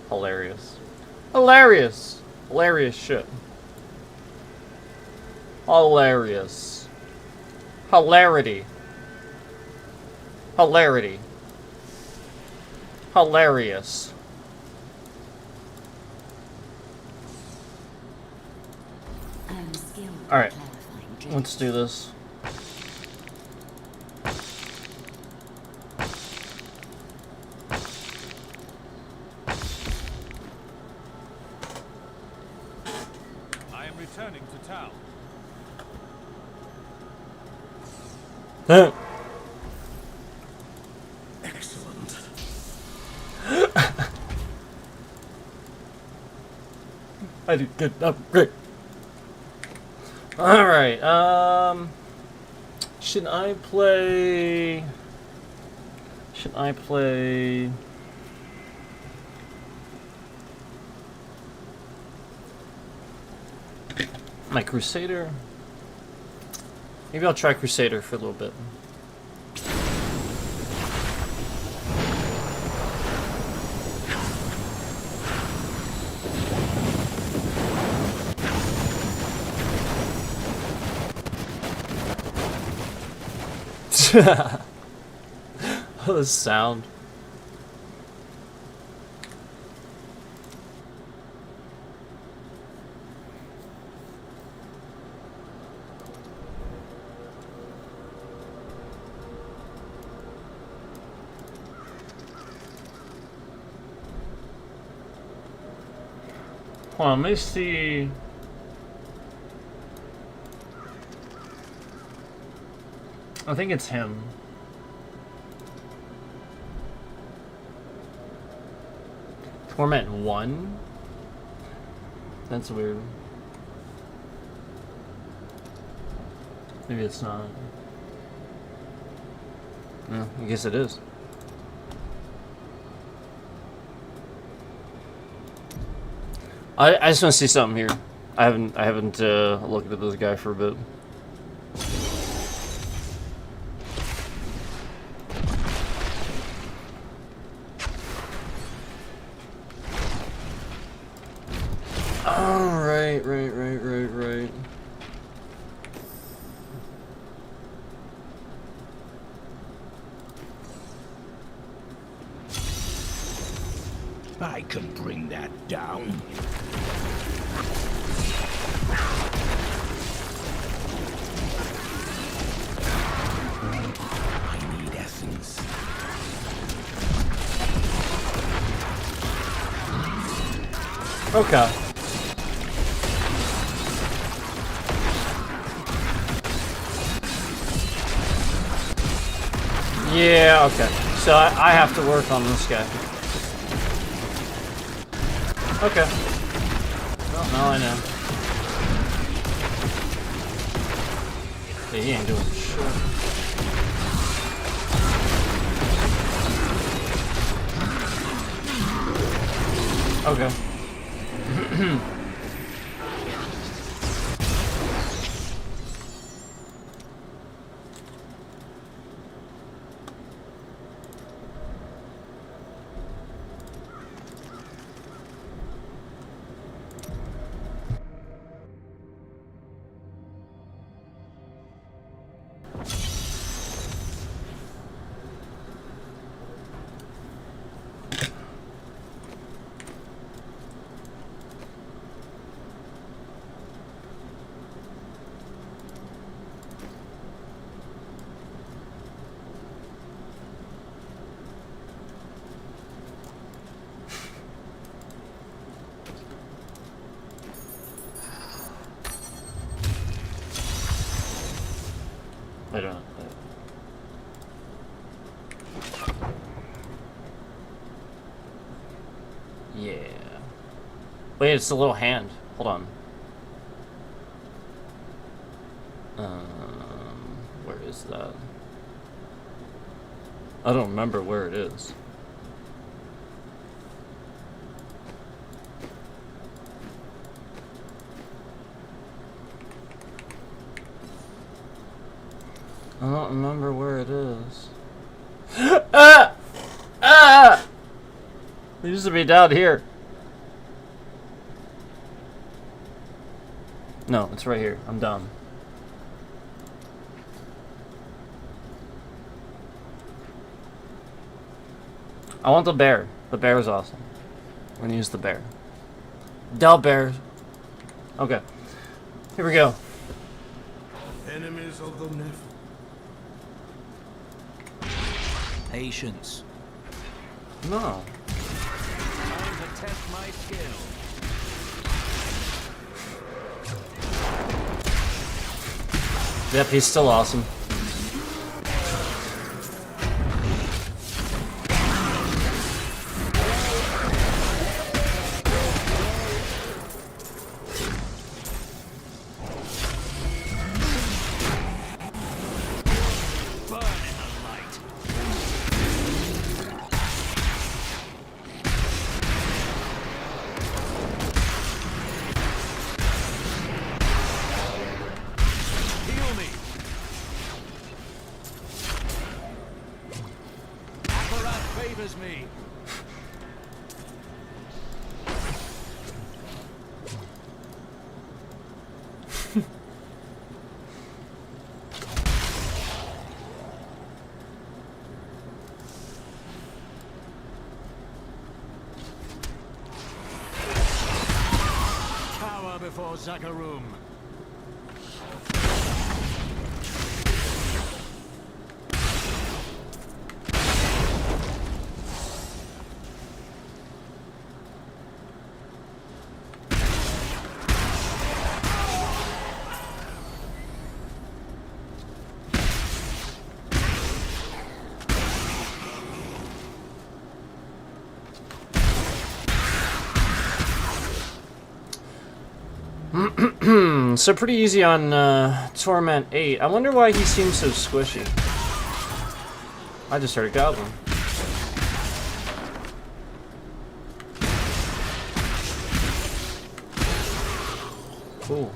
hilarious. Hilarious! Hilarious shit. Hilarious. Hilarity. Hilarity. Hilarious. I'm skilled at Alright. clarifying dreams. Let's do this. I am returning to town. Excellent. I did good. Great. Alright, should I play... my Crusader? Maybe I'll try Crusader for a little bit. Oh, the sound. Hold on, let me see. I think it's him. Torment 1? That's weird. Maybe it's not. Yeah, I guess it is. I just want to see something here. I haven't looked at this guy for a bit. Oh, right. I can bring that down. I need essence. Okay. Yeah, okay. So I have to work on this guy. Okay. Well, now I know. Yeah, he ain't doing shit. Okay. I don't know. Yeah. Wait, it's a little hand. Hold on. Where is that? I don't remember where it is. I don't remember where it is. Ah! Ah! It used to be down here. No, it's right here. I'm done. I want the bear. The bear is awesome. We're gonna use the bear. Del bear. Okay. Here we go. Enemies of the Nephilim. Patience. No. Time to test my skill. Yep, he's still awesome. Favors me. Cower before Zakarum. So pretty easy on Torment 8. I wonder why he seems so squishy. I just heard a goblin. Cool.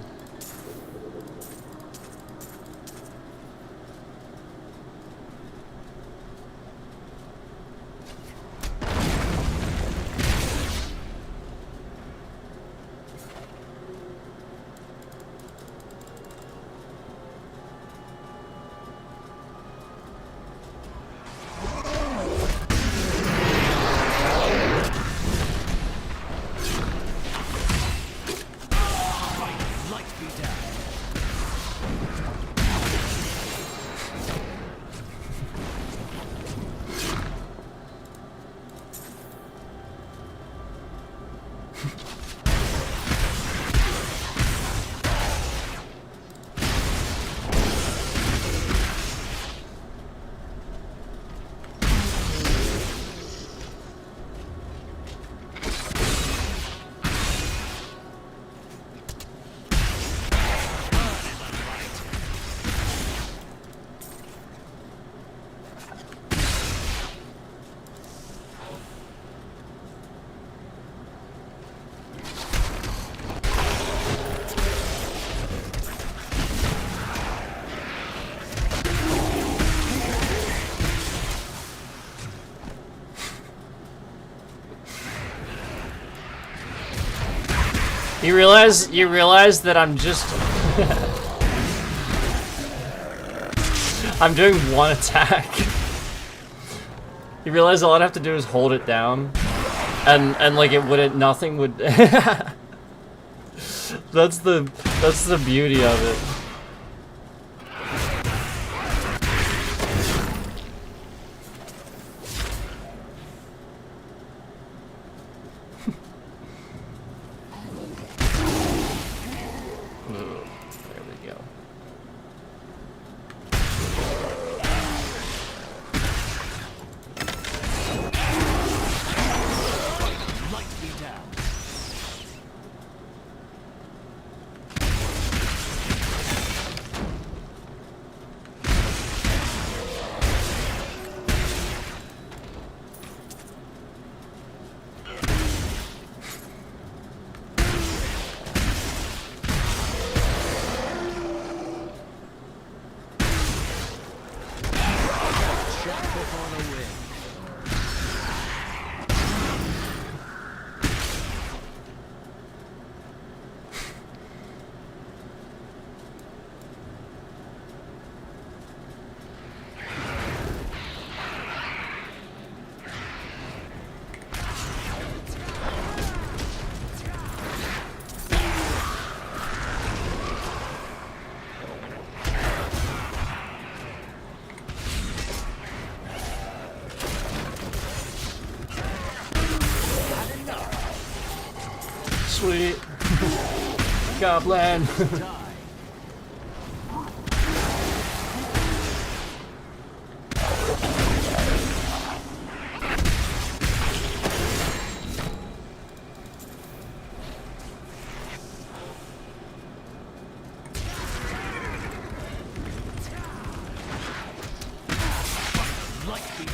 Light be down. You realize that I'm just I'm doing one attack. You realize all I'd have to do is hold it down and like it wouldn't, nothing would that's the beauty of it. There we go. Light be down. Check before the win. Sweet. Goblin. Die. Light be down.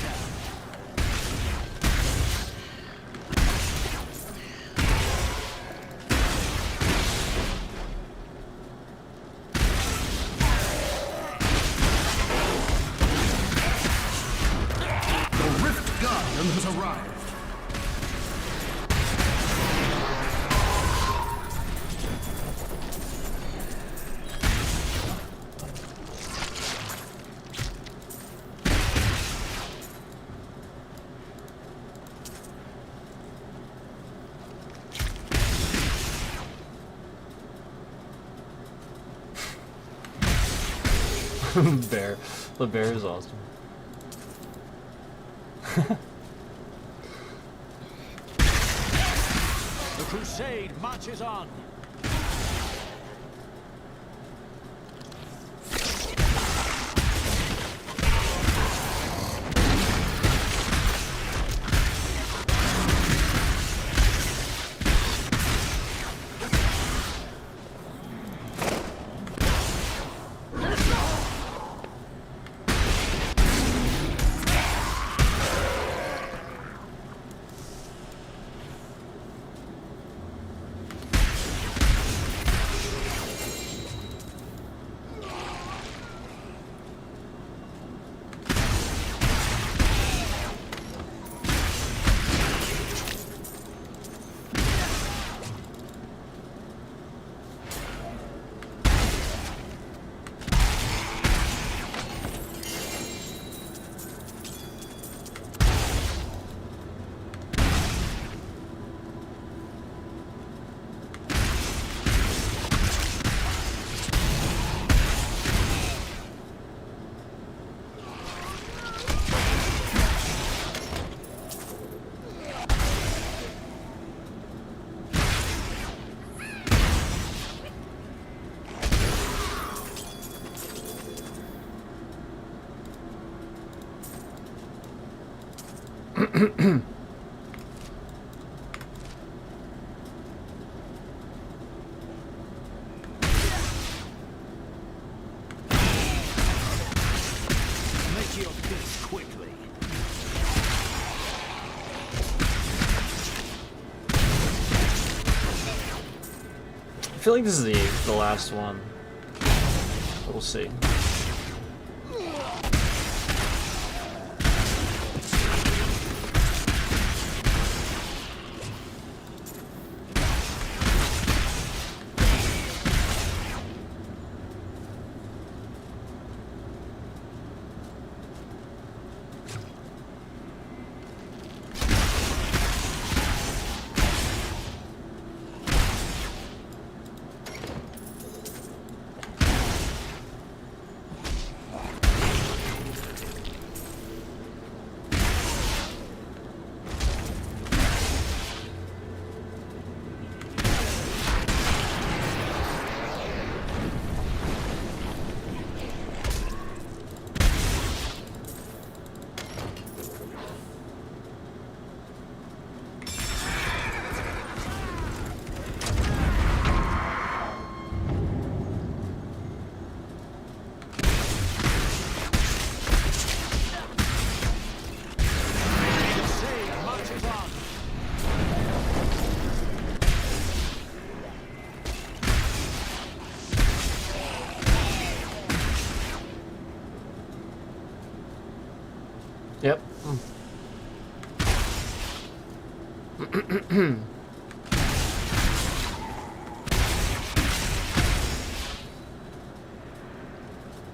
The Rift Guardian has arrived. Bear. The bear is awesome. The crusade marches on. Make your bits quickly. I feel like this is the last one. We'll see. Crusade marches on. Yep.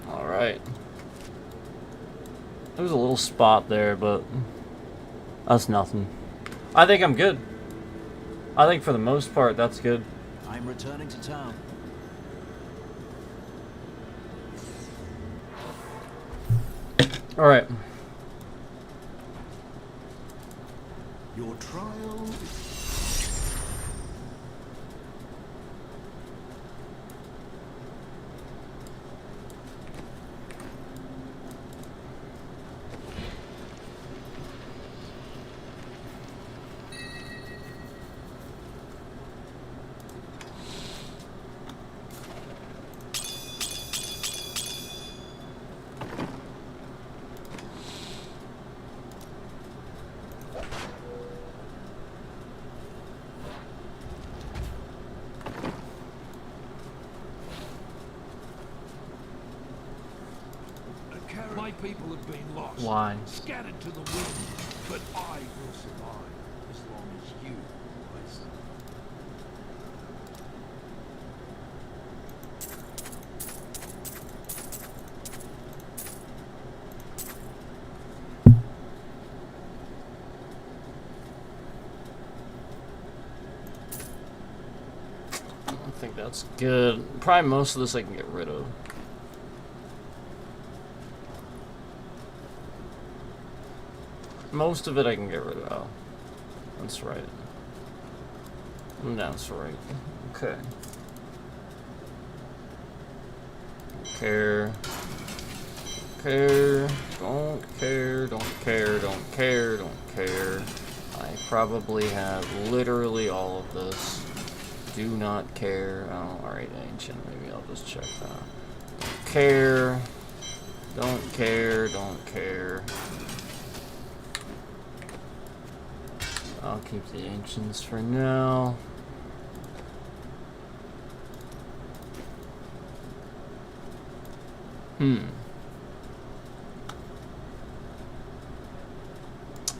All right. There was a little spot there, but that's nothing. I think I'm good. I think for the most part, that's good. I'm returning to town. All right. Your trial My people have been lost. Why? Scattered to the wind. But I will survive as long as you, my son. I think that's good. Probably most of this I can get rid of. Most of it I can get rid of. Oh, that's right. That's right. Okay. Don't care. Care. Don't care. Don't care. Don't care. Don't care. I probably have literally all of this. Do not care. Oh, alright, ancient. Maybe I'll just check that. Don't care. Don't care. Don't care. I'll keep the ancients for now.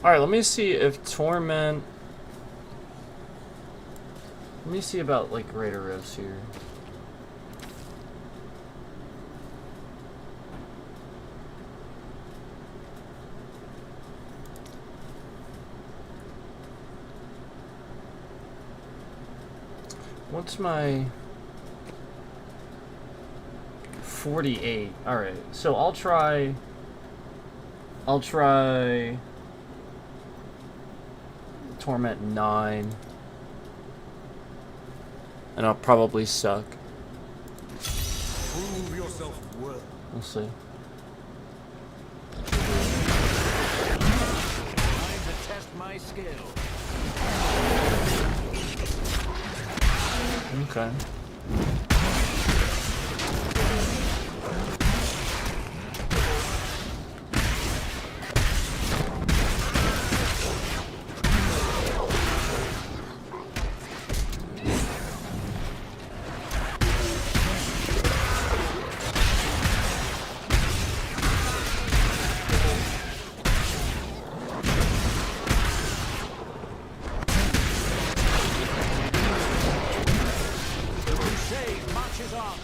Alright, let me see if Torment... Let me see about, like, Greater Rifts here. What's my 48? All right, so I'll try Torment 9, and I'll probably suck. prove yourself worthy. We'll see. Time to test skill. Okay. The crusade marches on.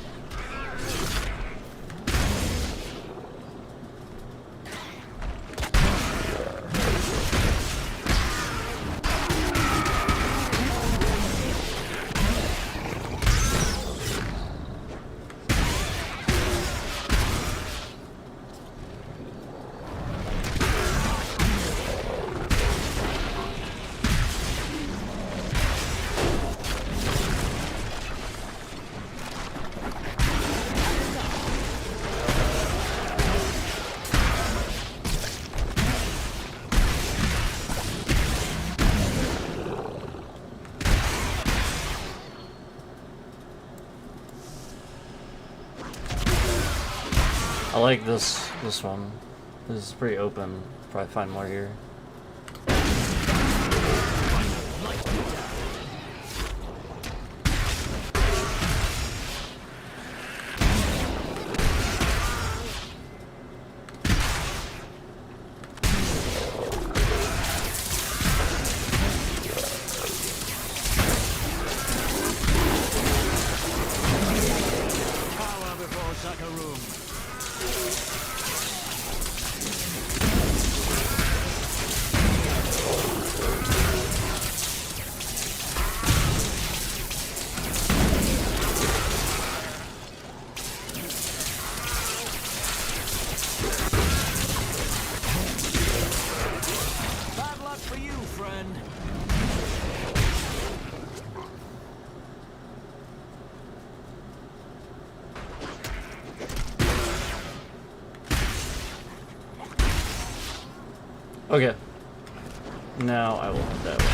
I like this one. This is pretty open. Probably find more here. Power before Sakarum. Bad luck for you, friend. Okay. Now I will head that way.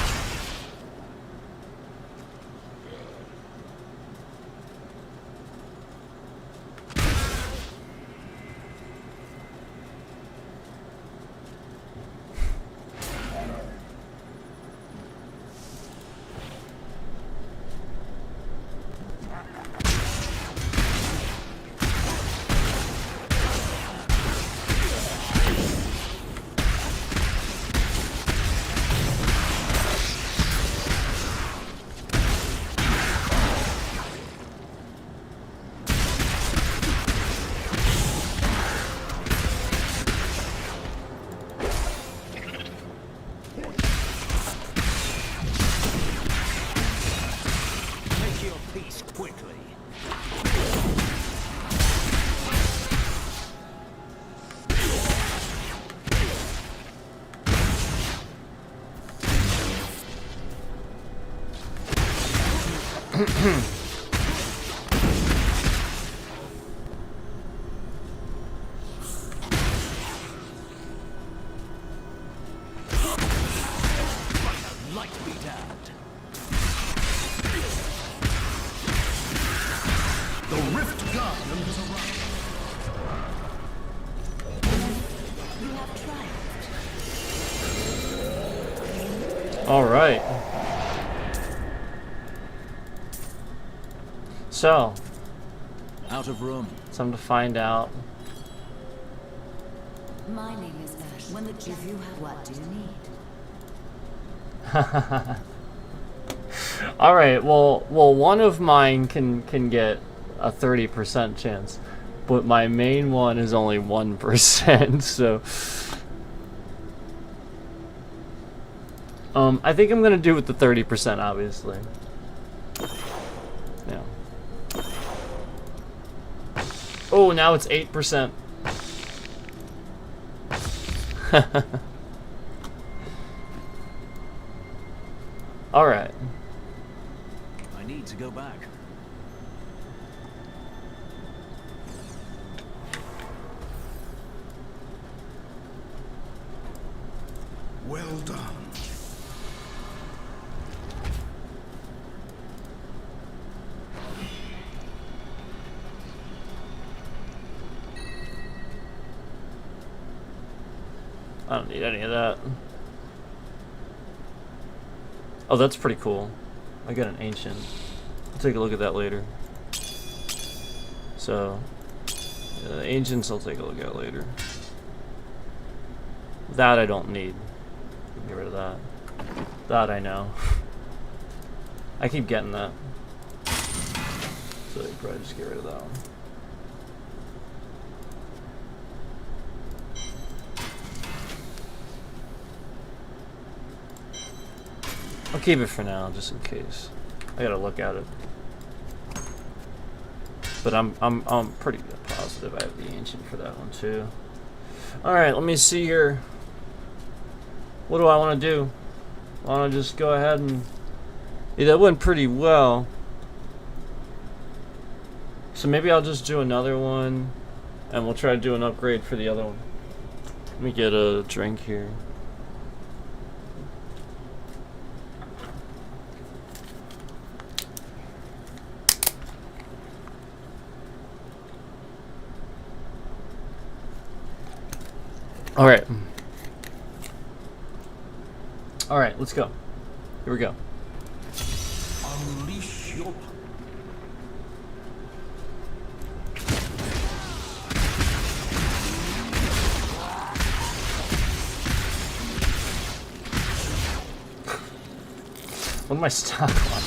Make your peace quickly. Light be damned. The Rift Guardian has arrived. You have triumphed. All right. So, Out of room. something to find out. My name is Ash. When the if you have what do you need? All right. Well, one of mine can get a 30% chance, but my main one is only 1%. So, I think I'm gonna do with the 30%, obviously. Yeah. Oh, now it's 8%. All right. I need to go back. Well done. I don't need any of that. Oh, that's pretty cool. I got an ancient. I'll take a look at that later. So, ancients I'll take a look at later. That I don't need. Get rid of that. That I know. I keep getting that. So you probably just get rid of that one. I'll keep it for now, just in case. I gotta look at it. But I'm pretty positive I have the ancient for that one too. Alright, let me see here. What do I want to do? I want to just go ahead and... Yeah, that went pretty well. So maybe I'll just do another one, and we'll try to do an upgrade for the other one. Let me get a drink here. Alright. Alright, let's go. Here we go. Unleash your What am I stuck on?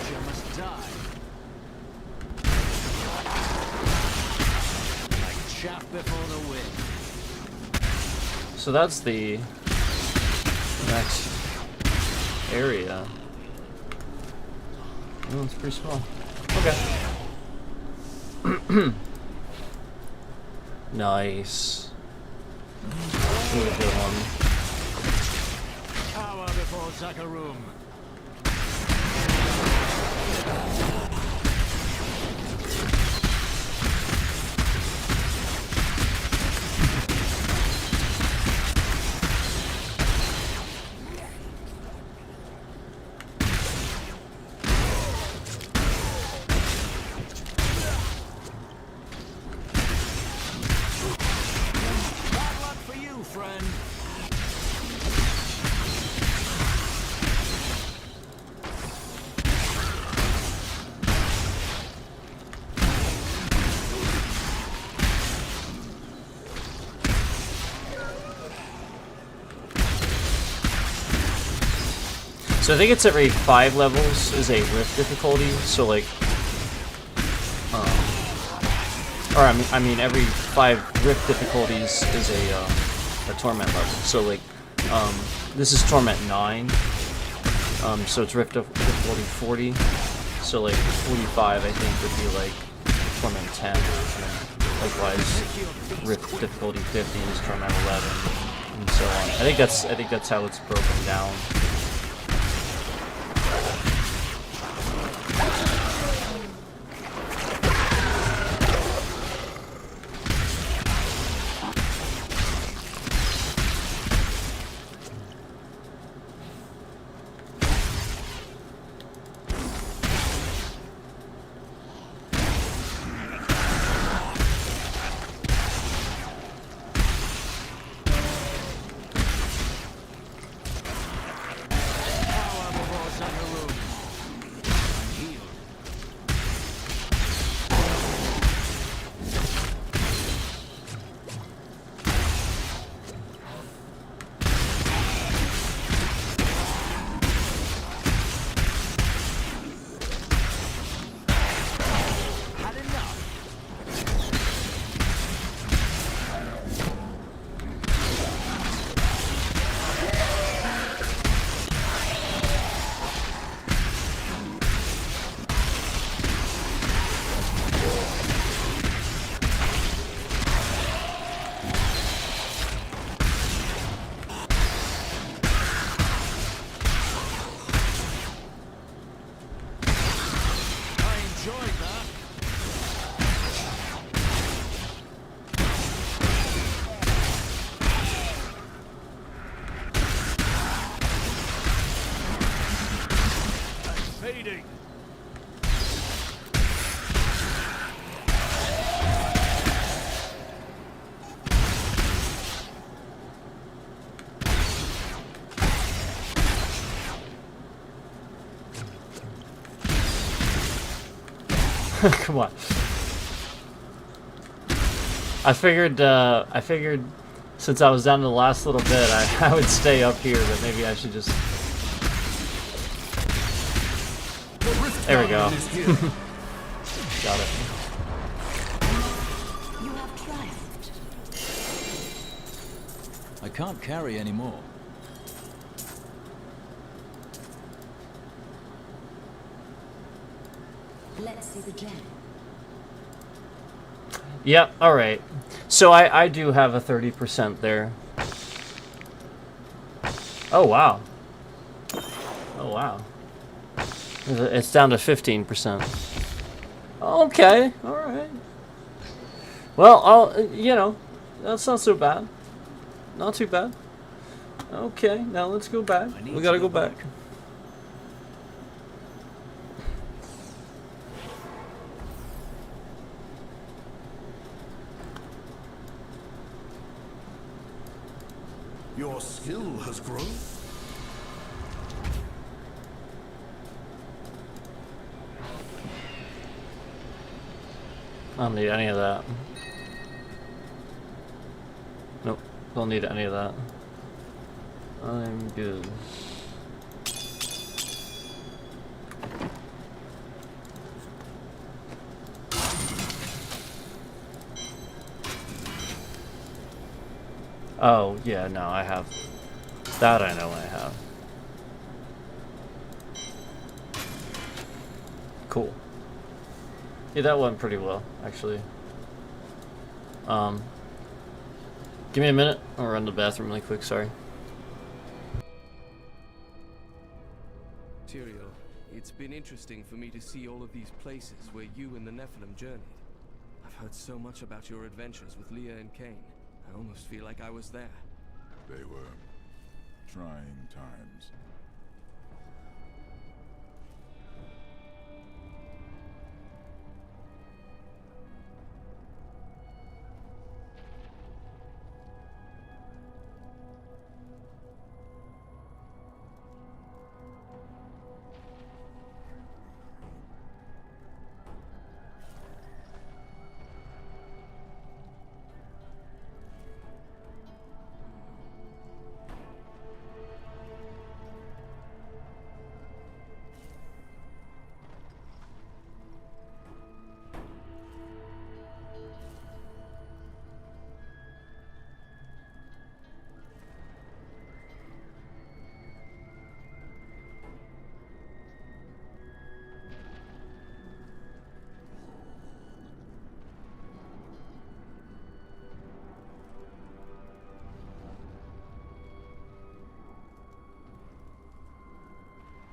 Creature must die. Like chaff before the wind. So that's the next area. Oh, it's pretty small. Okay. Nice. Really good one. Power before Zakarum. Bad luck for you, friend. So I think it's every 5 levels is a rift difficulty. So like, or I mean every 5 rift difficulties is a torment level. So like, this is torment 9. So it's rift difficulty 40. So like 45 I think would be like torment 10. And likewise, rift difficulty 50 is torment 11, and so on. I think that's how it's broken down. Come on. I figured since I was down to the last little bit, I would stay up here, but maybe I should just... The Rift There we go. Guardian is here. Got it. You have triumphed. I can't carry any more. Let's see the gem. Yep, alright. So I do have a 30% there. Oh, wow. Oh, wow. It's down to 15%. Okay, alright. Well, you know, that's not so bad. Not too bad. Okay, now let's go back. I need We gotta to go go back. back. Your skill has grown. I don't need any of that. Nope, don't need any of that. I'm good. Oh, yeah, no, I have. That I know I have. Cool. Yeah, that went pretty well, actually. Give me a minute. I'll run to the bathroom really quick, sorry. Tyrael, it's been interesting for me to see all of these places where you and the Nephilim journeyed. I've heard so much about your adventures with Leah and Cain. I almost feel like I was there. They were trying times.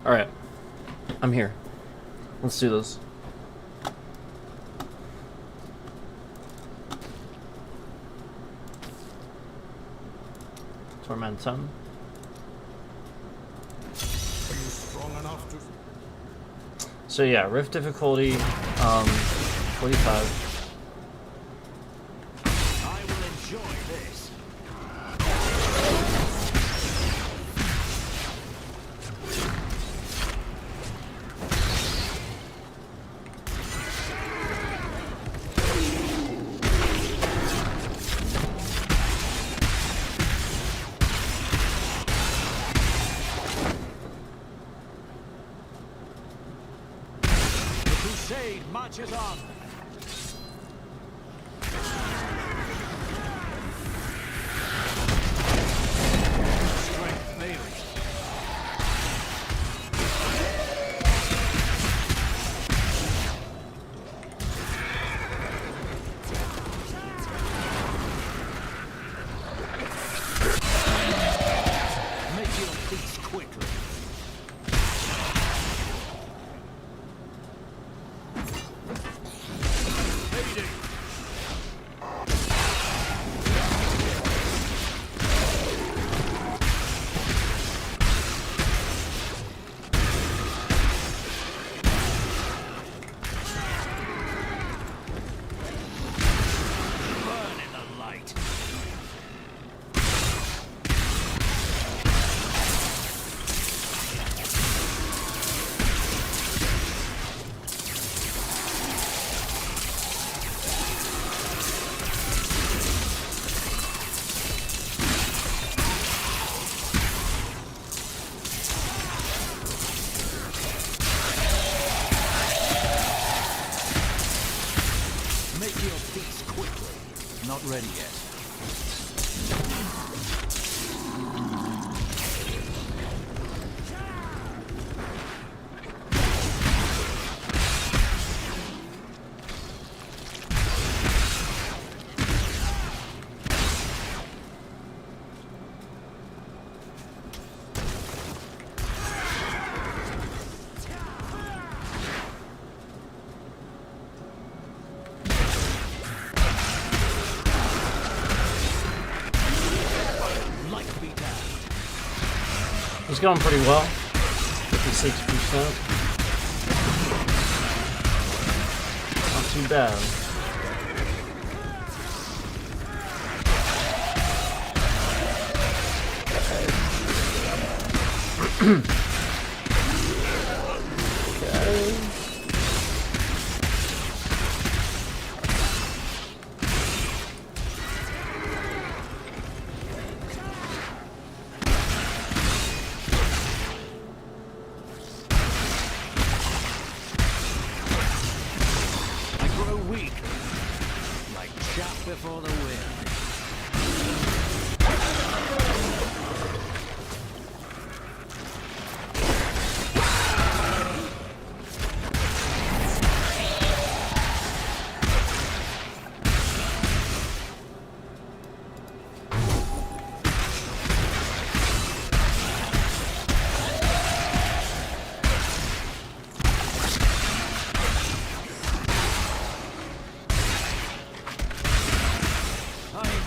Alright. I'm here. Let's do this. Tormentum. Are you strong enough to... So yeah, Rift difficulty, 45. I will enjoy this. The crusade marches on. Strength fails. Make your peace quickly. not ready yet. It's going pretty well. 56%. Not too bad. Okay. Before the wind.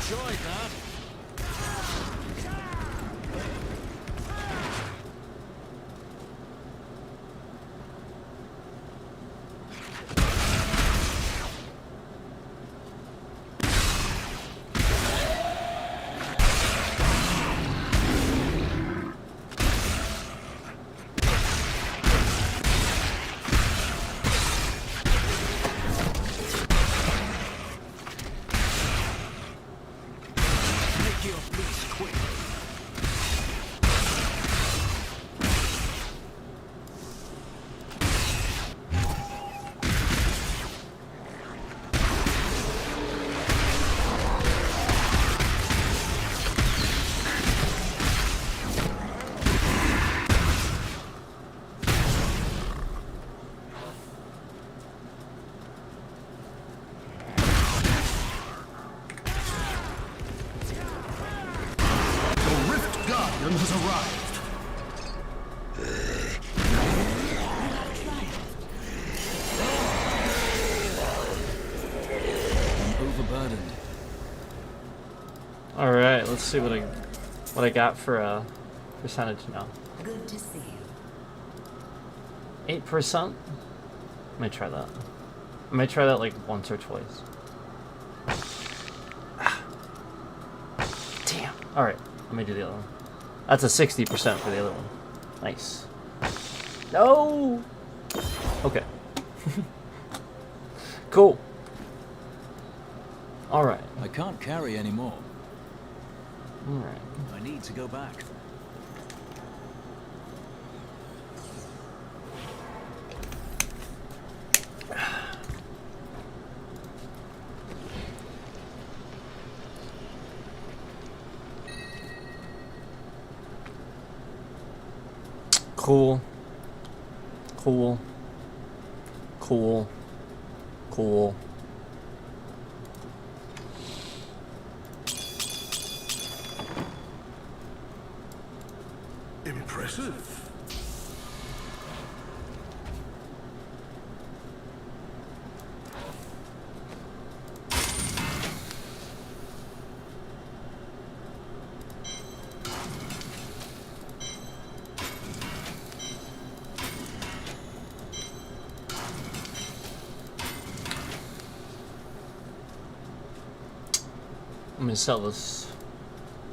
Enjoyed that. Guardian has arrived. I'm overburdened. All right, let's see what I got for percentage now. Good to see you. 8%. Let me try that. I may try that like once or twice. Damn. All right, let me do the other one. That's a 60% for the other one. Nice. No. Okay. Cool. All right. I can't carry anymore. All right. I need to go back. Cool. Cool. Cool. Cool. Impressive. I'm gonna sell this.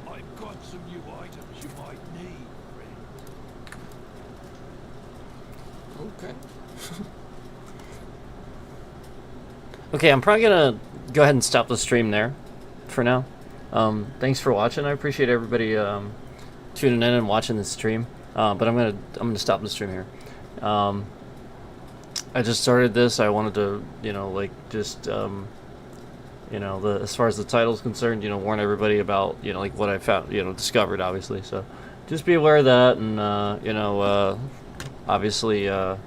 I've got some new items you might need, friend. Okay. Okay, I'm probably gonna go ahead and stop the stream there for now. Thanks for watching. I appreciate everybody tuning in and watching the stream. But I'm gonna stop the stream here. I just started this. I wanted to, you know, like just You know, as far as the title's concerned, you know, warn everybody about, you know, like what I found, you know, discovered, obviously. So just be aware of that, and you know, obviously, you know,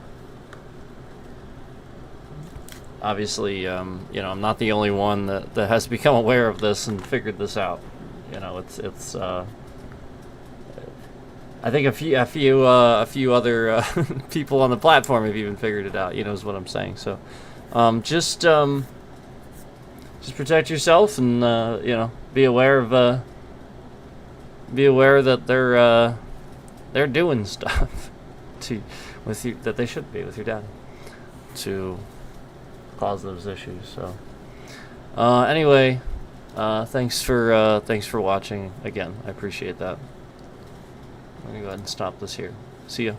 I'm not the only one that has become aware of this and figured this out. You know, it's I think a few other people on the platform have even figured it out. You know, is what I'm saying. So, just protect yourself, and you know, be aware that they're doing stuff with you that they should be with your data to cause those issues. So, anyway, thanks for watching again. I appreciate that. I'm gonna go ahead and stop this here. See ya.